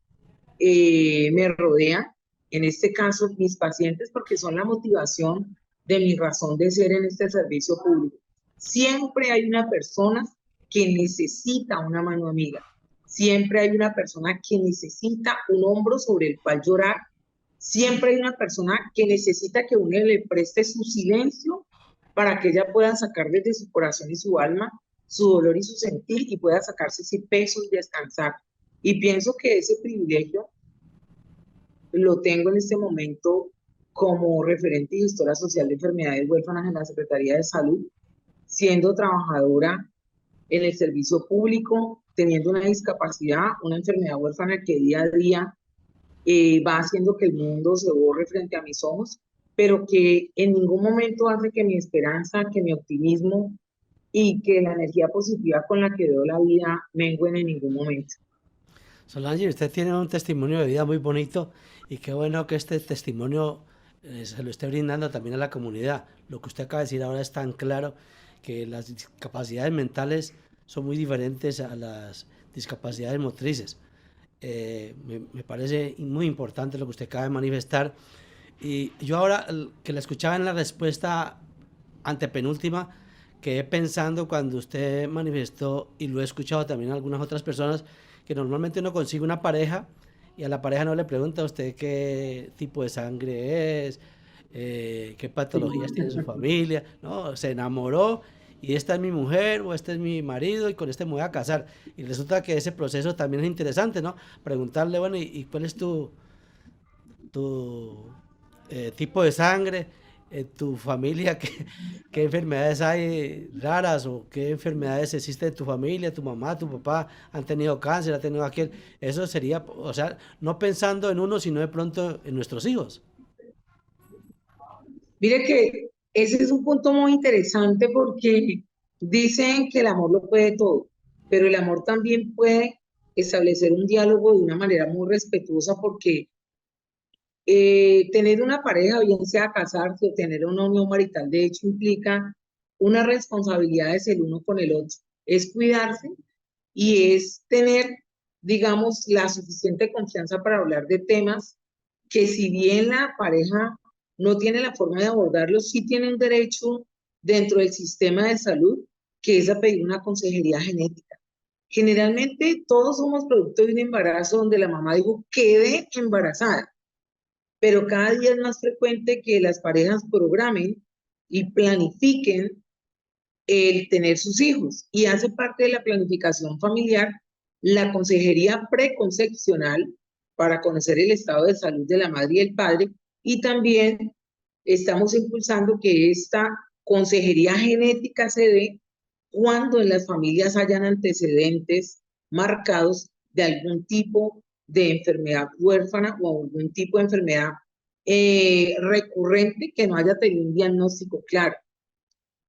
Speaker 3: me rodean, en este caso mis pacientes, porque son la motivación de mi razón de ser en este servicio público. Siempre hay una persona que necesita una mano amiga, siempre hay una persona que necesita un hombro sobre el cual llorar, siempre hay una persona que necesita que uno le preste su silencio para que ella pueda sacar desde su corazón y su alma su dolor y su sentir y pueda sacarse ese peso y descansar. Y pienso que ese privilegio lo tengo en este momento como referente y gestora social de enfermedades huérfanas en la Secretaría de Salud, siendo trabajadora en el servicio público, teniendo una discapacidad, una enfermedad huérfana que día a día va haciendo que el mundo se borre frente a mis ojos, pero que en ningún momento hace que mi esperanza, que mi optimismo y que la energía positiva con la que veo la vida mengüen en ningún momento.
Speaker 4: Solange, usted tiene un testimonio de vida muy bonito y qué bueno que este testimonio se lo esté brindando también a la comunidad. Lo que usted acaba de decir ahora es tan claro que las discapacidades mentales son muy diferentes a las discapacidades motrices. Me parece muy importante lo que usted acaba de manifestar. Y yo ahora que la escuchaba en la respuesta antepenúltima, quedé pensando cuando usted manifestó, y lo he escuchado también a algunas otras personas, que normalmente uno consigue una pareja y a la pareja no le pregunta a usted qué tipo de sangre es, qué patologías tiene su familia, no, se enamoró y esta es mi mujer o este es mi marido y con este me voy a casar. Y resulta que ese proceso también es interesante, ¿no? Preguntarle, bueno, y cuál es tu tipo de sangre, tu familia, qué enfermedades hay raras o qué enfermedades existen en tu familia, tu mamá, tu papá han tenido cáncer, ha tenido aquel. Eso sería, o sea, no pensando en uno, sino de pronto en nuestros hijos.
Speaker 3: Mire que ese es un punto muy interesante porque dicen que el amor lo puede todo, pero el amor también puede establecer un diálogo de una manera muy respetuosa porque tener una pareja, bien sea casarse o tener una unión marital, de hecho implica unas responsabilidades el uno con el otro. Es cuidarse y es tener, digamos, la suficiente confianza para hablar de temas que si bien la pareja no tiene la forma de abordarlos, sí tiene un derecho dentro del sistema de salud, que es a pedir una consejería genética. Generalmente todos somos producto de un embarazo donde la mamá dijo, quedé embarazada, pero cada día es más frecuente que las parejas programen y planifiquen el tener sus hijos y hace parte de la planificación familiar la consejería preconcepcional para conocer el estado de salud de la madre y el padre y también estamos impulsando que esta consejería genética se dé cuando en las familias hayan antecedentes marcados de algún tipo de enfermedad huérfana o algún tipo de enfermedad recurrente que no haya tenido un diagnóstico claro.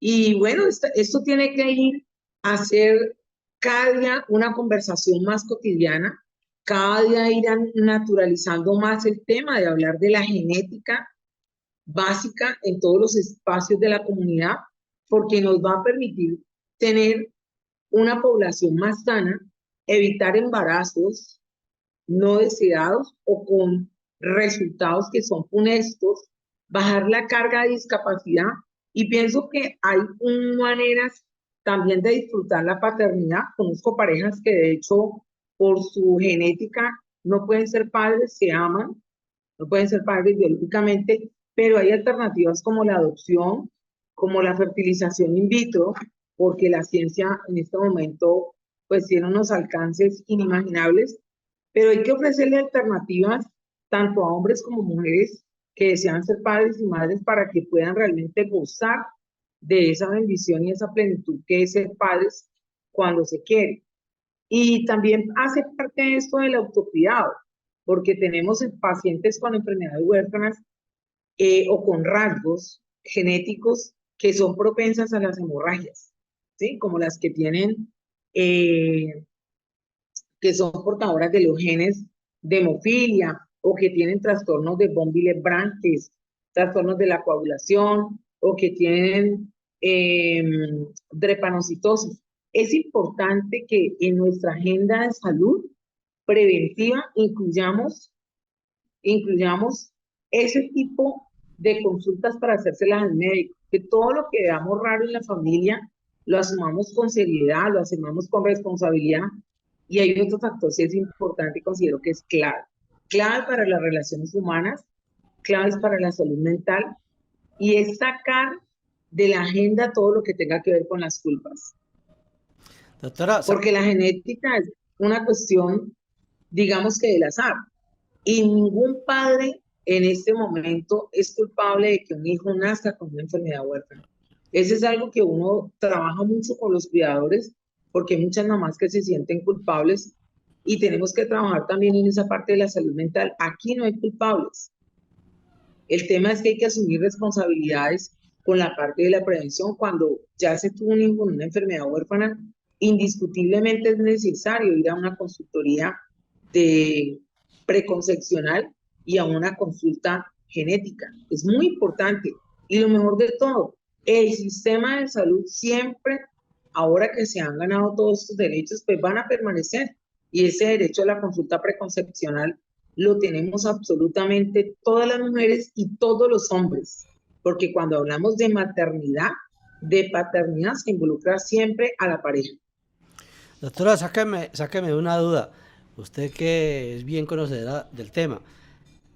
Speaker 3: Y bueno, esto tiene que ir a ser cada día una conversación más cotidiana, cada día ir naturalizando más el tema de hablar de la genética básica en todos los espacios de la comunidad, porque nos va a permitir tener una población más sana, evitar embarazos no deseados o con resultados que son funestos, bajar la carga de discapacidad y pienso que hay maneras también de disfrutar la paternidad. Conozco parejas que de hecho por su genética no pueden ser padres, se aman, no pueden ser padres biológicamente, pero hay alternativas como la adopción, como la fertilización in vitro, porque la ciencia en este momento pues tiene unos alcances inimaginables, pero hay que ofrecerle alternativas tanto a hombres como mujeres que desean ser padres y madres para que puedan realmente gozar de esa bendición y esa plenitud que es ser padres cuando se quiere. Y también hace parte de esto del autocuidado, porque tenemos pacientes con enfermedades huérfanas o con rasgos genéticos que son propensas a las hemorragias, ¿sí? Como las que tienen, que son portadoras de los genes de hemofilia o que tienen trastornos de von Willebrand, que es trastornos de la coagulación, o que tienen drepanocitosis. Es importante que en nuestra agenda de salud preventiva incluyamos ese tipo de consultas para hacérselas al médico, que todo lo que veamos raro en la familia lo asumamos con seriedad, lo asumamos con responsabilidad. Y hay otro factor que es importante y considero que es clave. Clave para las relaciones humanas, claves para la salud mental, y es sacar de la agenda todo lo que tenga que ver con las culpas.
Speaker 4: Doctora,
Speaker 3: Porque la genética es una cuestión, digamos que del azar. Y ningún padre en este momento es culpable de que un hijo nazca con una enfermedad huérfana. Eso es algo que uno trabaja mucho con los cuidadores, porque hay muchas mamás que se sienten culpables y tenemos que trabajar también en esa parte de la salud mental. Aquí no hay culpables. El tema es que hay que asumir responsabilidades con la parte de la prevención. Cuando ya se tuvo un hijo con una enfermedad huérfana, indiscutiblemente es necesario ir a una consultoría de preconcepcional y a una consulta genética. Es muy importante. Y lo mejor de todo, el sistema de salud siempre, ahora que se han ganado todos estos derechos, pues van a permanecer. Y ese derecho a la consulta preconcepcional lo tenemos absolutamente todas las mujeres y todos los hombres, porque cuando hablamos de maternidad, de paternidad, se involucra siempre a la pareja.
Speaker 4: Doctora, sáqueme una duda. Usted que es bien conocedora del tema.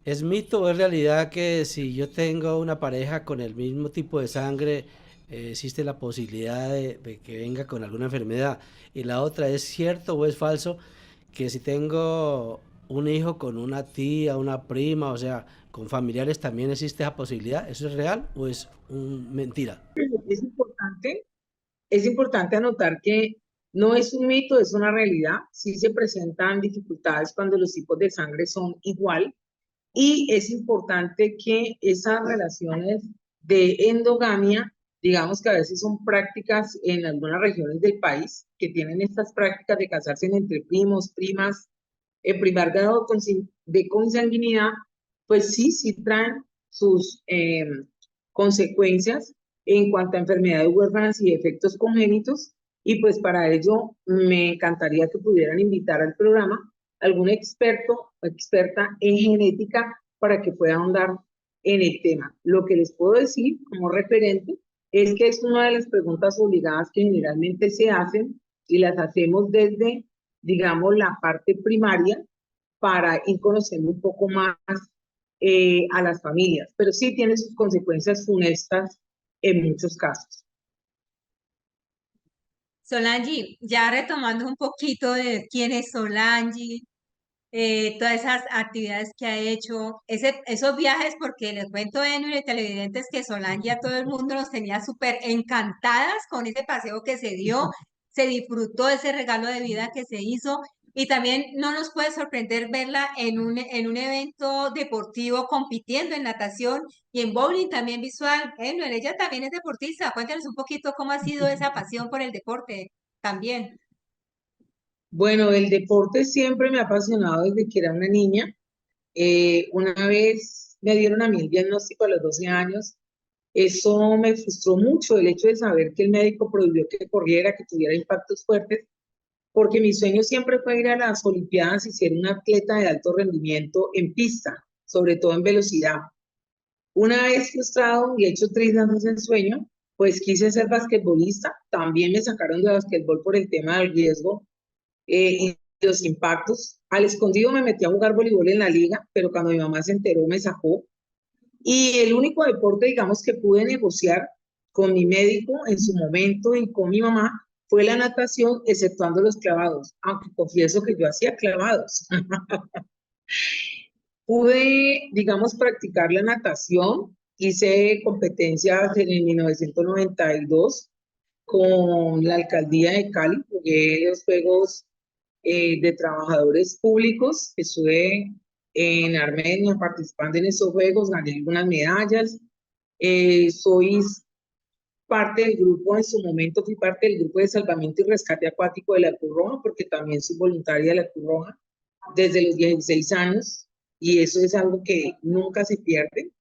Speaker 4: ¿Es mito o es realidad que si yo tengo una pareja con el mismo tipo de sangre, existe la posibilidad de que venga con alguna enfermedad? Y la otra, ¿es cierto o es falso que si tengo un hijo con una tía, una prima, o sea, con familiares también existe esa posibilidad? ¿Eso es real o es mentira?
Speaker 3: Es importante anotar que no es un mito, es una realidad. Sí se presentan dificultades cuando los tipos de sangre son igual. Y es importante que esas relaciones de endogamia, digamos que a veces son prácticas en algunas regiones del país que tienen estas prácticas de casarse entre primos, primas, en primer grado de consanguinidad, pues sí, sí traen sus consecuencias en cuanto a enfermedades huérfanas y efectos congénitos. Y pues para ello me encantaría que pudieran invitar al programa algún experto o experta en genética para que pueda ahondar en el tema. Lo que les puedo decir como referente es que es una de las preguntas obligadas que generalmente se hacen y las hacemos desde, digamos, la parte primaria para ir conociendo un poco más a las familias, pero sí tiene sus consecuencias funestas en muchos casos.
Speaker 2: Solange, ya retomando un poquito de quién es Solange, todas esas actividades que ha hecho, esos viajes, porque les cuento a los televidentes que Solange a todo el mundo nos tenía súper encantadas con ese paseo que se dio, se disfrutó ese regalo de vida que se hizo y también no nos puede sorprender verla en un evento deportivo compitiendo en natación y en bowling también visual. Ella también es deportista, cuéntanos un poquito cómo ha sido esa pasión por el deporte también.
Speaker 3: Bueno, el deporte siempre me ha apasionado desde que era una niña. Una vez me dieron a mí el diagnóstico a los 12 años. Eso me frustró mucho, el hecho de saber que el médico prohibió que corriera, que tuviera impactos fuertes, porque mi sueño siempre fue ir a las Olimpiadas y ser un atleta de alto rendimiento en pista, sobre todo en velocidad. Una vez frustrado y hecho 3 años en sueño, pues quise ser basquetbolista. También me sacaron de basquetbol por el tema del riesgo y los impactos. Al escondido me metí a jugar voleibol en la liga, pero cuando mi mamá se enteró me sacó. Y el único deporte, digamos, que pude negociar con mi médico en su momento y con mi mamá fue la natación, exceptuando los clavados, aunque confieso que yo hacía clavados. Pude, digamos, practicar la natación, hice competencias en el 1992 con la alcaldía de Cali, jugué los Juegos de Trabajadores Públicos, estuve en Armenia participando en esos juegos, gané algunas medallas, soy parte del grupo, en su momento fui parte del grupo de salvamento y rescate acuático de la Cruz Roja, porque también soy voluntaria de la Cruz Roja desde los 16 años, y eso es algo que nunca se pierde.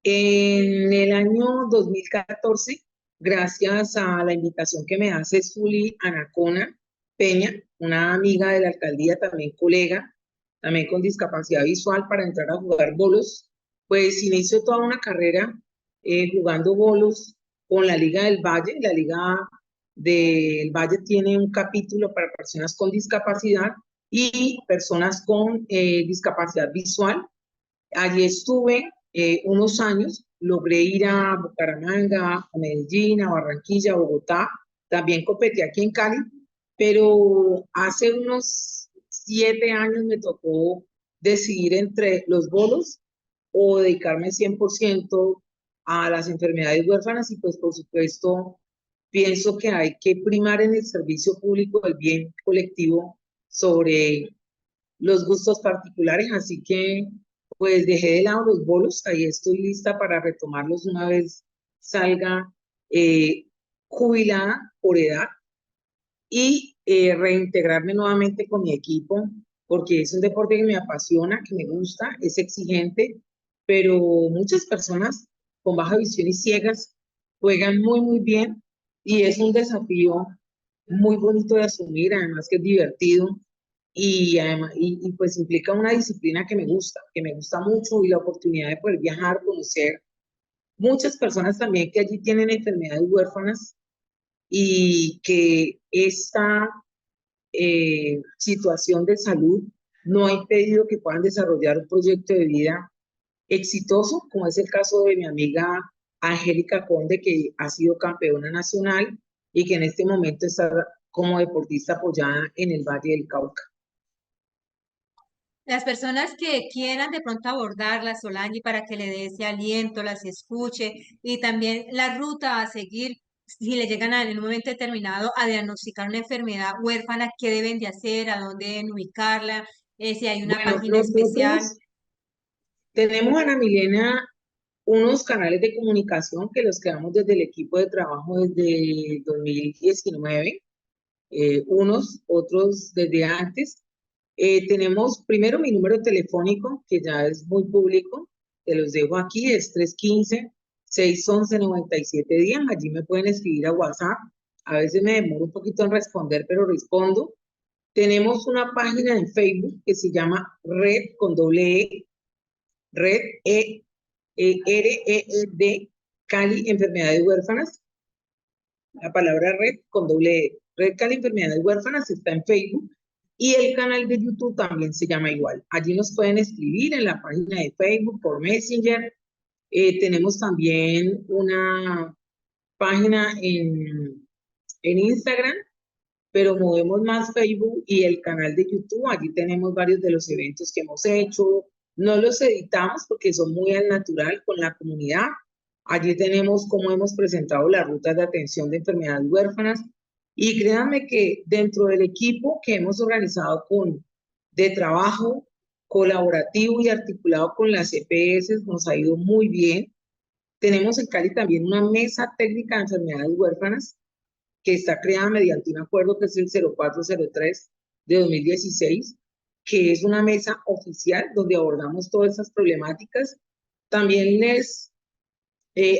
Speaker 3: En el año 2014, gracias a la invitación que me hace Zuli Anacona Peña, una amiga de la alcaldía, también colega, también con discapacidad visual, para entrar a jugar bolos, pues inició toda una carrera jugando bolos con la Liga del Valle. La Liga del Valle tiene un capítulo para personas con discapacidad y personas con discapacidad visual. Allí estuve unos años, logré ir a Bucaramanga, a Medellín, a Barranquilla, a Bogotá, también competí aquí en Cali, pero hace unos 7 años me tocó decidir entre los bolos o dedicarme 100% a las enfermedades huérfanas y pues por supuesto pienso que hay que primar en el servicio público el bien colectivo sobre los gustos particulares, así que pues dejé de lado los bolos, ahí estoy lista para retomarlos una vez salga eh, jubilada por edad y reintegrarme nuevamente con mi equipo, porque es un deporte que me apasiona, que me gusta, es exigente, pero muchas personas con baja visión y ciegas juegan muy, muy bien y es un desafío muy bonito de asumir, además que es divertido y, además, pues implica una disciplina que me gusta mucho y la oportunidad de poder viajar, conocer muchas personas también que allí tienen enfermedades huérfanas y que esta situación de salud no ha impedido que puedan desarrollar un proyecto de vida exitoso, como es el caso de mi amiga Angélica Conde, que ha sido campeona nacional y que en este momento está como deportista apoyada en el Valle del Cauca.
Speaker 2: Las personas que quieran de pronto abordarla, Solange, para que le dé ese aliento, las escuche y también la ruta a seguir, si le llegan en un momento determinado a diagnosticar una enfermedad huérfana, qué deben de hacer, a dónde deben ubicarla, si hay una
Speaker 3: Bueno,
Speaker 2: página especial.
Speaker 3: nosotros tenemos, Ana Milena, unos canales de comunicación que los creamos desde el equipo de trabajo desde 2019, unos, otros desde antes. Tenemos primero mi número telefónico, que ya es muy público, te los dejo aquí, es 315-611-9710. Allí me pueden escribir a WhatsApp. A veces me demoro un poquito en responder, pero respondo. Tenemos una página en Facebook que se llama Red con doble E, Red REED, Cali Enfermedades Huérfanas. La palabra red con doble E. Red Cali Enfermedades Huérfanas está en Facebook y el canal de YouTube también se llama igual. Allí nos pueden escribir en la página de Facebook por Messenger. Tenemos también una página en Instagram, pero movemos más Facebook y el canal de YouTube. Allí tenemos varios de los eventos que hemos hecho. No los editamos porque son muy al natural con la comunidad. Allí tenemos cómo hemos presentado las rutas de atención de enfermedades huérfanas. Y créanme que dentro del equipo que hemos organizado de trabajo colaborativo y articulado con las EPS, nos ha ido muy bien. Tenemos en Cali también una mesa técnica de enfermedades huérfanas que está creada mediante un acuerdo que es el 0403 de 2016, que es una mesa oficial donde abordamos todas esas problemáticas. También les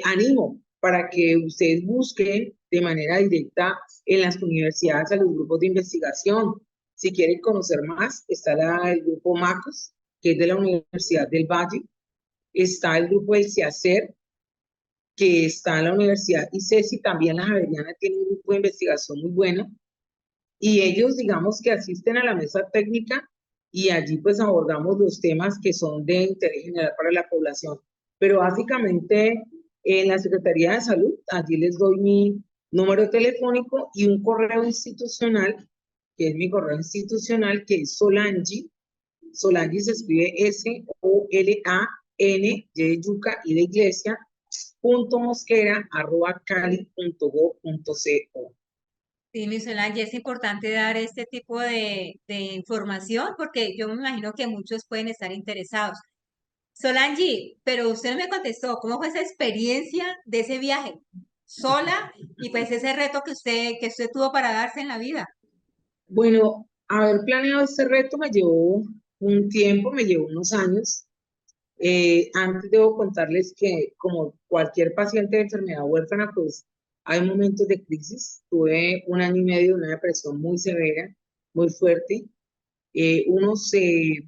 Speaker 3: animo para que ustedes busquen de manera directa en las universidades a los grupos de investigación. Si quieren conocer más, está el grupo MACOS, que es de la Universidad del Valle, está el grupo del CIACER, que está en la Universidad ICESI, también la Javeriana tiene un grupo de investigación muy bueno, y ellos, digamos que asisten a la mesa técnica y allí pues abordamos los temas que son de interés general para la población. Pero básicamente en la Secretaría de Salud, allí les doy mi número telefónico y un correo institucional, que es mi correo institucional, que es Solange. Solange se escribe SOLANY de yuca y de iglesia, .mosquera@cali.gov.co.
Speaker 2: Sí, mi Solange, es importante dar este tipo de información porque yo me imagino que muchos pueden estar interesados. Solange, pero usted no me contestó, ¿cómo fue esa experiencia de ese viaje sola y pues ese reto que usted tuvo para darse en la vida?
Speaker 3: Bueno, haber planeado este reto me llevó un tiempo, me llevó unos años. Antes debo contarles que como cualquier paciente de enfermedad huérfana, pues hay momentos de crisis. Tuve un año y medio de una depresión muy severa, muy fuerte. Uno se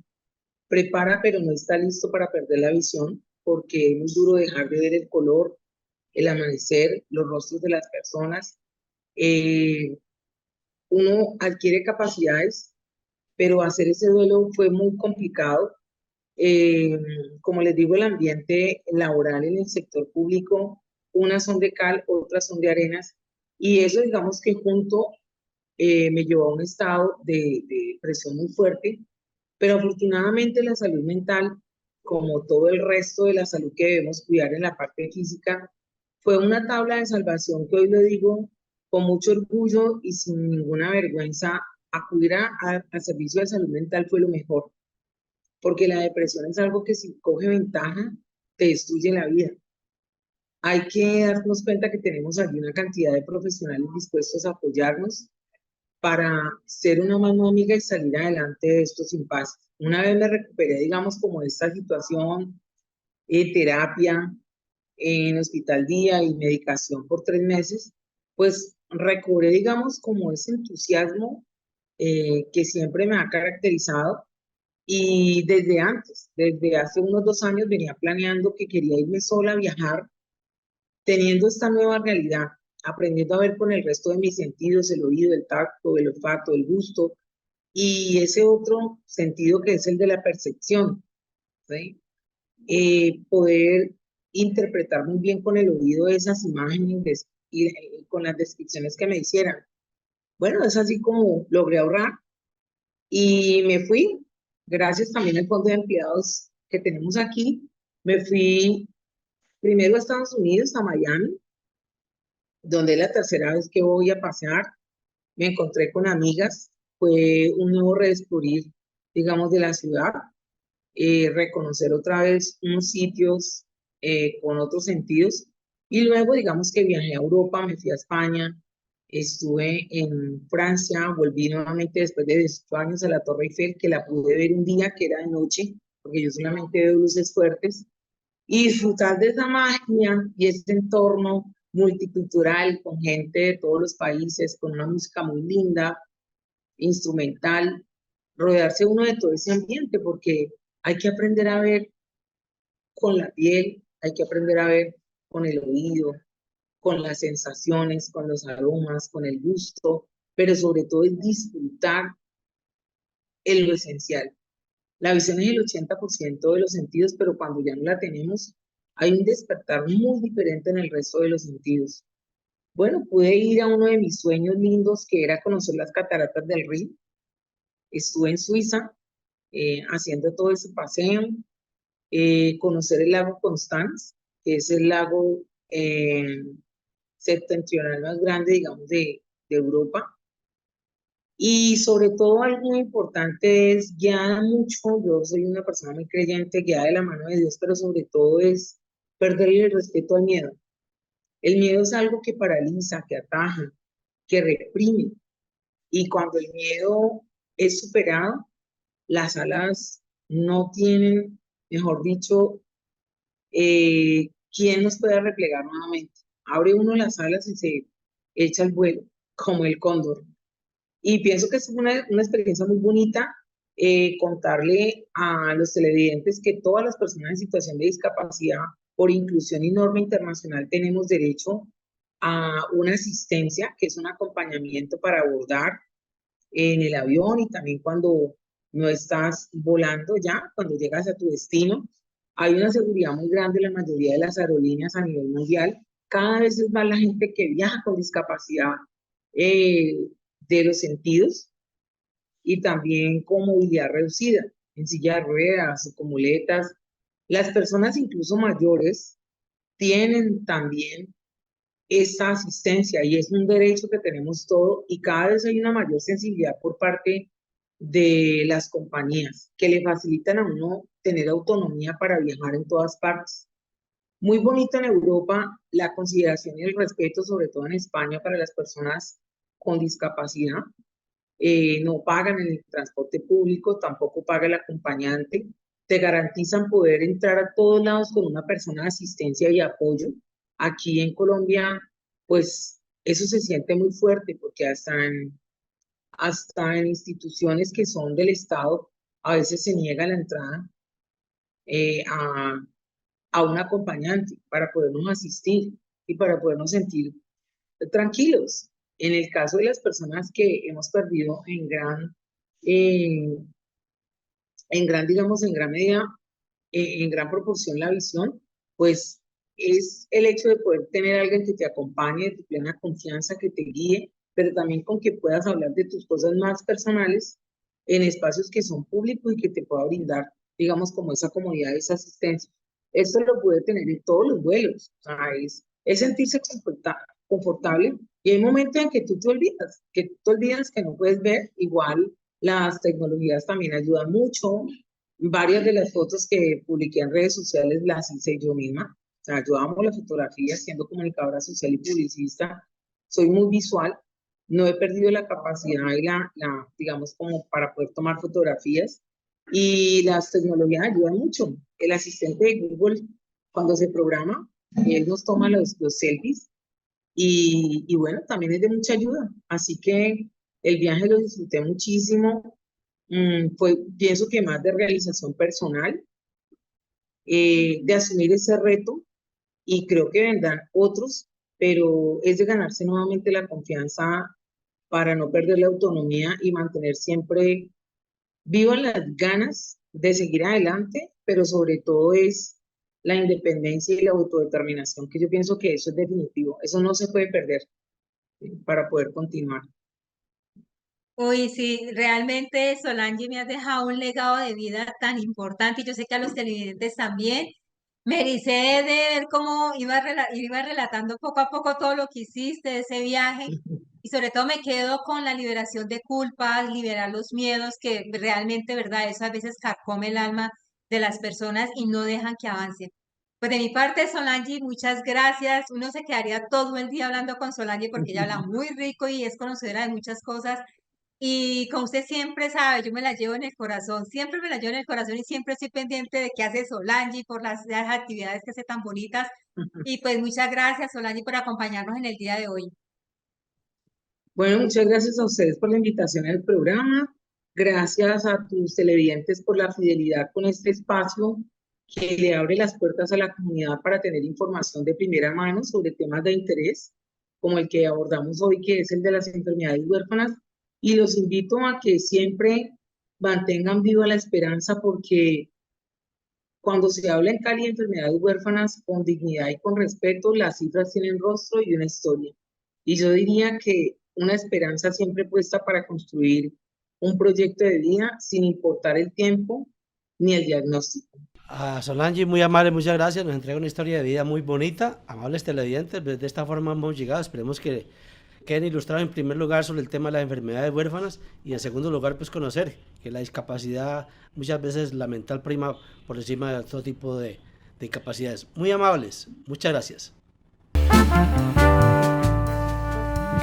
Speaker 3: prepara, pero no está listo para perder la visión, porque es muy duro dejar de ver el color, el amanecer, los rostros de las personas. Eh, Uno adquiere capacidades, pero hacer ese duelo fue muy complicado. Eh, Como les digo, el ambiente laboral en el sector público, unas son de cal, otras son de arenas, y eso digamos que junto me llevó a un estado de presión muy fuerte, pero afortunadamente la salud mental, como todo el resto de la salud que debemos cuidar en la parte física, fue una tabla de salvación que hoy lo digo con mucho orgullo y sin ninguna vergüenza. Acudir al servicio de salud mental fue lo mejor, porque la depresión es algo que si coge ventaja, te destruye la vida. Hay que darnos cuenta que tenemos aquí una cantidad de profesionales dispuestos a apoyarnos para ser una mano amiga y salir adelante de estos impases. Una vez me recuperé, digamos, como de esta situación, terapia en hospital día y medicación por 3 meses, pues recobré, digamos, como ese entusiasmo que siempre me ha caracterizado y desde antes, desde hace unos 2 años venía planeando que quería irme sola a viajar, teniendo esta nueva realidad, aprendiendo a ver con el resto de mis sentidos, el oído, el tacto, el olfato, el gusto, y ese otro sentido que es el de la percepción, ¿sí? Poder interpretar muy bien con el oído esas imágenes y con las descripciones que me hicieran. Bueno, es así como logré ahorrar y me fui, gracias también al fondo de empleados que tenemos aquí, me fui primero a Estados Unidos, a Miami, donde es la tercera vez que voy a pasear. Me encontré con amigas, fue un nuevo redescubrir, digamos, de la ciudad, reconocer otra vez unos sitios con otros sentidos. Y luego, digamos que viajé a Europa, me fui a España, estuve en Francia, volví nuevamente después de 18 años a la Torre Eiffel, que la pude ver un día que era de noche, porque yo solamente veo luces fuertes, y disfrutar de esa magia y ese entorno multicultural con gente de todos los países, con una música muy linda, instrumental, rodearse uno de todo ese ambiente, porque hay que aprender a ver con la piel, hay que aprender a ver con el oído, con las sensaciones, con los aromas, con el gusto, pero sobre todo es disfrutar en lo esencial. La visión es el 80% de los sentidos, pero cuando ya no la tenemos, hay un despertar muy diferente en el resto de los sentidos. Bueno, pude ir a uno de mis sueños lindos, que era conocer las cataratas del Rin. Estuve en Suiza haciendo todo ese paseo, conocer el lago Constance, que es el lago septentrional más grande, digamos, de Europa. Y sobre todo algo muy importante es guiada mucho, yo soy una persona muy creyente, guiada de la mano de Dios, pero sobre todo es perderle el respeto al miedo. El miedo es algo que paraliza, que ataja, que reprime. Y cuando el miedo es superado, las alas no tienen, mejor dicho, ¿quién nos puede replegar nuevamente? Abre uno las alas y se echa al vuelo, como el cóndor. Y pienso que es una experiencia muy bonita contarle a los televidentes que todas las personas en situación de discapacidad, por inclusión y norma internacional, tenemos derecho a una asistencia, que es un acompañamiento para abordar en el avión y también cuando no estás volando ya, cuando llegas a tu destino. Hay una seguridad muy grande en la mayoría de las aerolíneas a nivel mundial. Cada vez es más la gente que viaja con discapacidad eh, de los sentidos y también con movilidad reducida, en silla de ruedas o con muletas. Las personas incluso mayores tienen también esta asistencia y es un derecho que tenemos todos y cada vez hay una mayor sensibilidad por parte de las compañías que le facilitan a uno tener autonomía para viajar en todas partes. Muy bonito en Europa la consideración y el respeto, sobre todo en España, para las personas con discapacidad. No pagan en el transporte público, tampoco paga el acompañante. Te garantizan poder entrar a todos lados con una persona de asistencia y apoyo. Aquí en Colombia, pues eso se siente muy fuerte porque hasta en instituciones que son del Estado, a veces se niega la entrada eh, a, a un acompañante para podernos asistir y para podernos sentir tranquilos. En el caso de las personas que hemos perdido eh, digamos, en gran medida, en gran proporción la visión, pues es el hecho de poder tener a alguien que te acompañe, de tu plena confianza, que te guíe, pero también con que puedas hablar de tus cosas más personales en espacios que son públicos y que te pueda brindar, digamos, como esa comodidad, esa asistencia. Esto lo puede tener en todos los vuelos, o sea, es sentirse confortable y hay momentos en que tú te olvidas que no puedes ver, igual las tecnologías también ayudan mucho, Varias de las fotos que publiqué en redes sociales las hice yo misma. O sea, yo amo la fotografía, siendo comunicadora social y publicista. Soy muy visual. No he perdido la capacidad y digamos, como para poder tomar fotografías. Y las tecnologías ayudan mucho. El asistente de Google, cuando se programa, él nos toma los selfies. Y bueno, también es de mucha ayuda. Así que el viaje lo disfruté muchísimo. Pienso que más de realización personal, de asumir ese reto, y creo que vendrán otros, pero es de ganarse nuevamente la confianza para no perder la autonomía y mantener siempre vivas las ganas de seguir adelante, pero sobre todo es la independencia y la autodeterminación, que yo pienso que eso es definitivo, eso no se puede perder para poder continuar.
Speaker 2: Uy, sí, realmente Solange me has dejado un legado de vida tan importante y yo sé que a los televidentes también. Me ericé de ver cómo iba relatando poco a poco todo lo que hiciste de ese viaje y sobre todo me quedo con la liberación de culpas, liberar los miedos que realmente, ¿verdad? Eso a veces carcome el alma de las personas y no dejan que avancen. Pues de mi parte, Solange, muchas gracias. Uno se quedaría todo el día hablando con Solange porque ella habla muy rico y es conocedora de muchas cosas. Y como usted siempre sabe, yo me la llevo en el corazón, siempre me la llevo en el corazón y siempre estoy pendiente de qué hace Solange por las actividades que hace tan bonitas. Y pues muchas gracias, Solange, por acompañarnos en el día de hoy.
Speaker 3: Bueno, muchas gracias a ustedes por la invitación al programa. Gracias a tus televidentes por la fidelidad con este espacio que le abre las puertas a la comunidad para tener información de primera mano sobre temas de interés, como el que abordamos hoy, que es el de las enfermedades huérfanas. Y los invito a que siempre mantengan viva la esperanza, porque cuando se habla en Cali de enfermedades huérfanas con dignidad y con respeto, las cifras tienen rostro y una historia. Y yo diría que una esperanza siempre puesta para construir un proyecto de vida sin importar el tiempo ni el diagnóstico.
Speaker 4: A Solange, muy amable, muchas gracias. Nos entrega una historia de vida muy bonita. Amables televidentes, pues de esta forma hemos llegado. Esperemos que queden ilustrados en primer lugar sobre el tema de las enfermedades huérfanas y en segundo lugar, pues conocer que la discapacidad muchas veces la mental prima por encima de todo tipo de incapacidades. Muy amables, muchas gracias.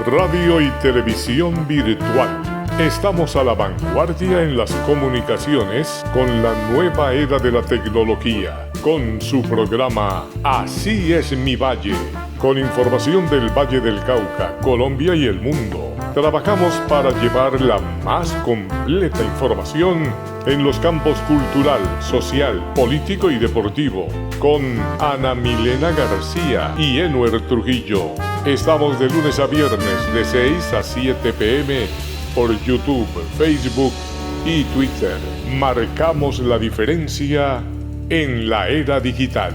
Speaker 1: Radio y televisión virtual. Estamos a la vanguardia en las comunicaciones con la nueva era de la tecnología, con su programa Así es mi Valle, con información del Valle del Cauca, Colombia y el mundo. Trabajamos para llevar la más completa información en los campos cultural, social, político y deportivo, con Ana Milena García y Enuer Trujillo. Estamos de lunes a viernes de 6 a 7 p.m. por YouTube, Facebook y Twitter. Marcamos la diferencia en la era digital.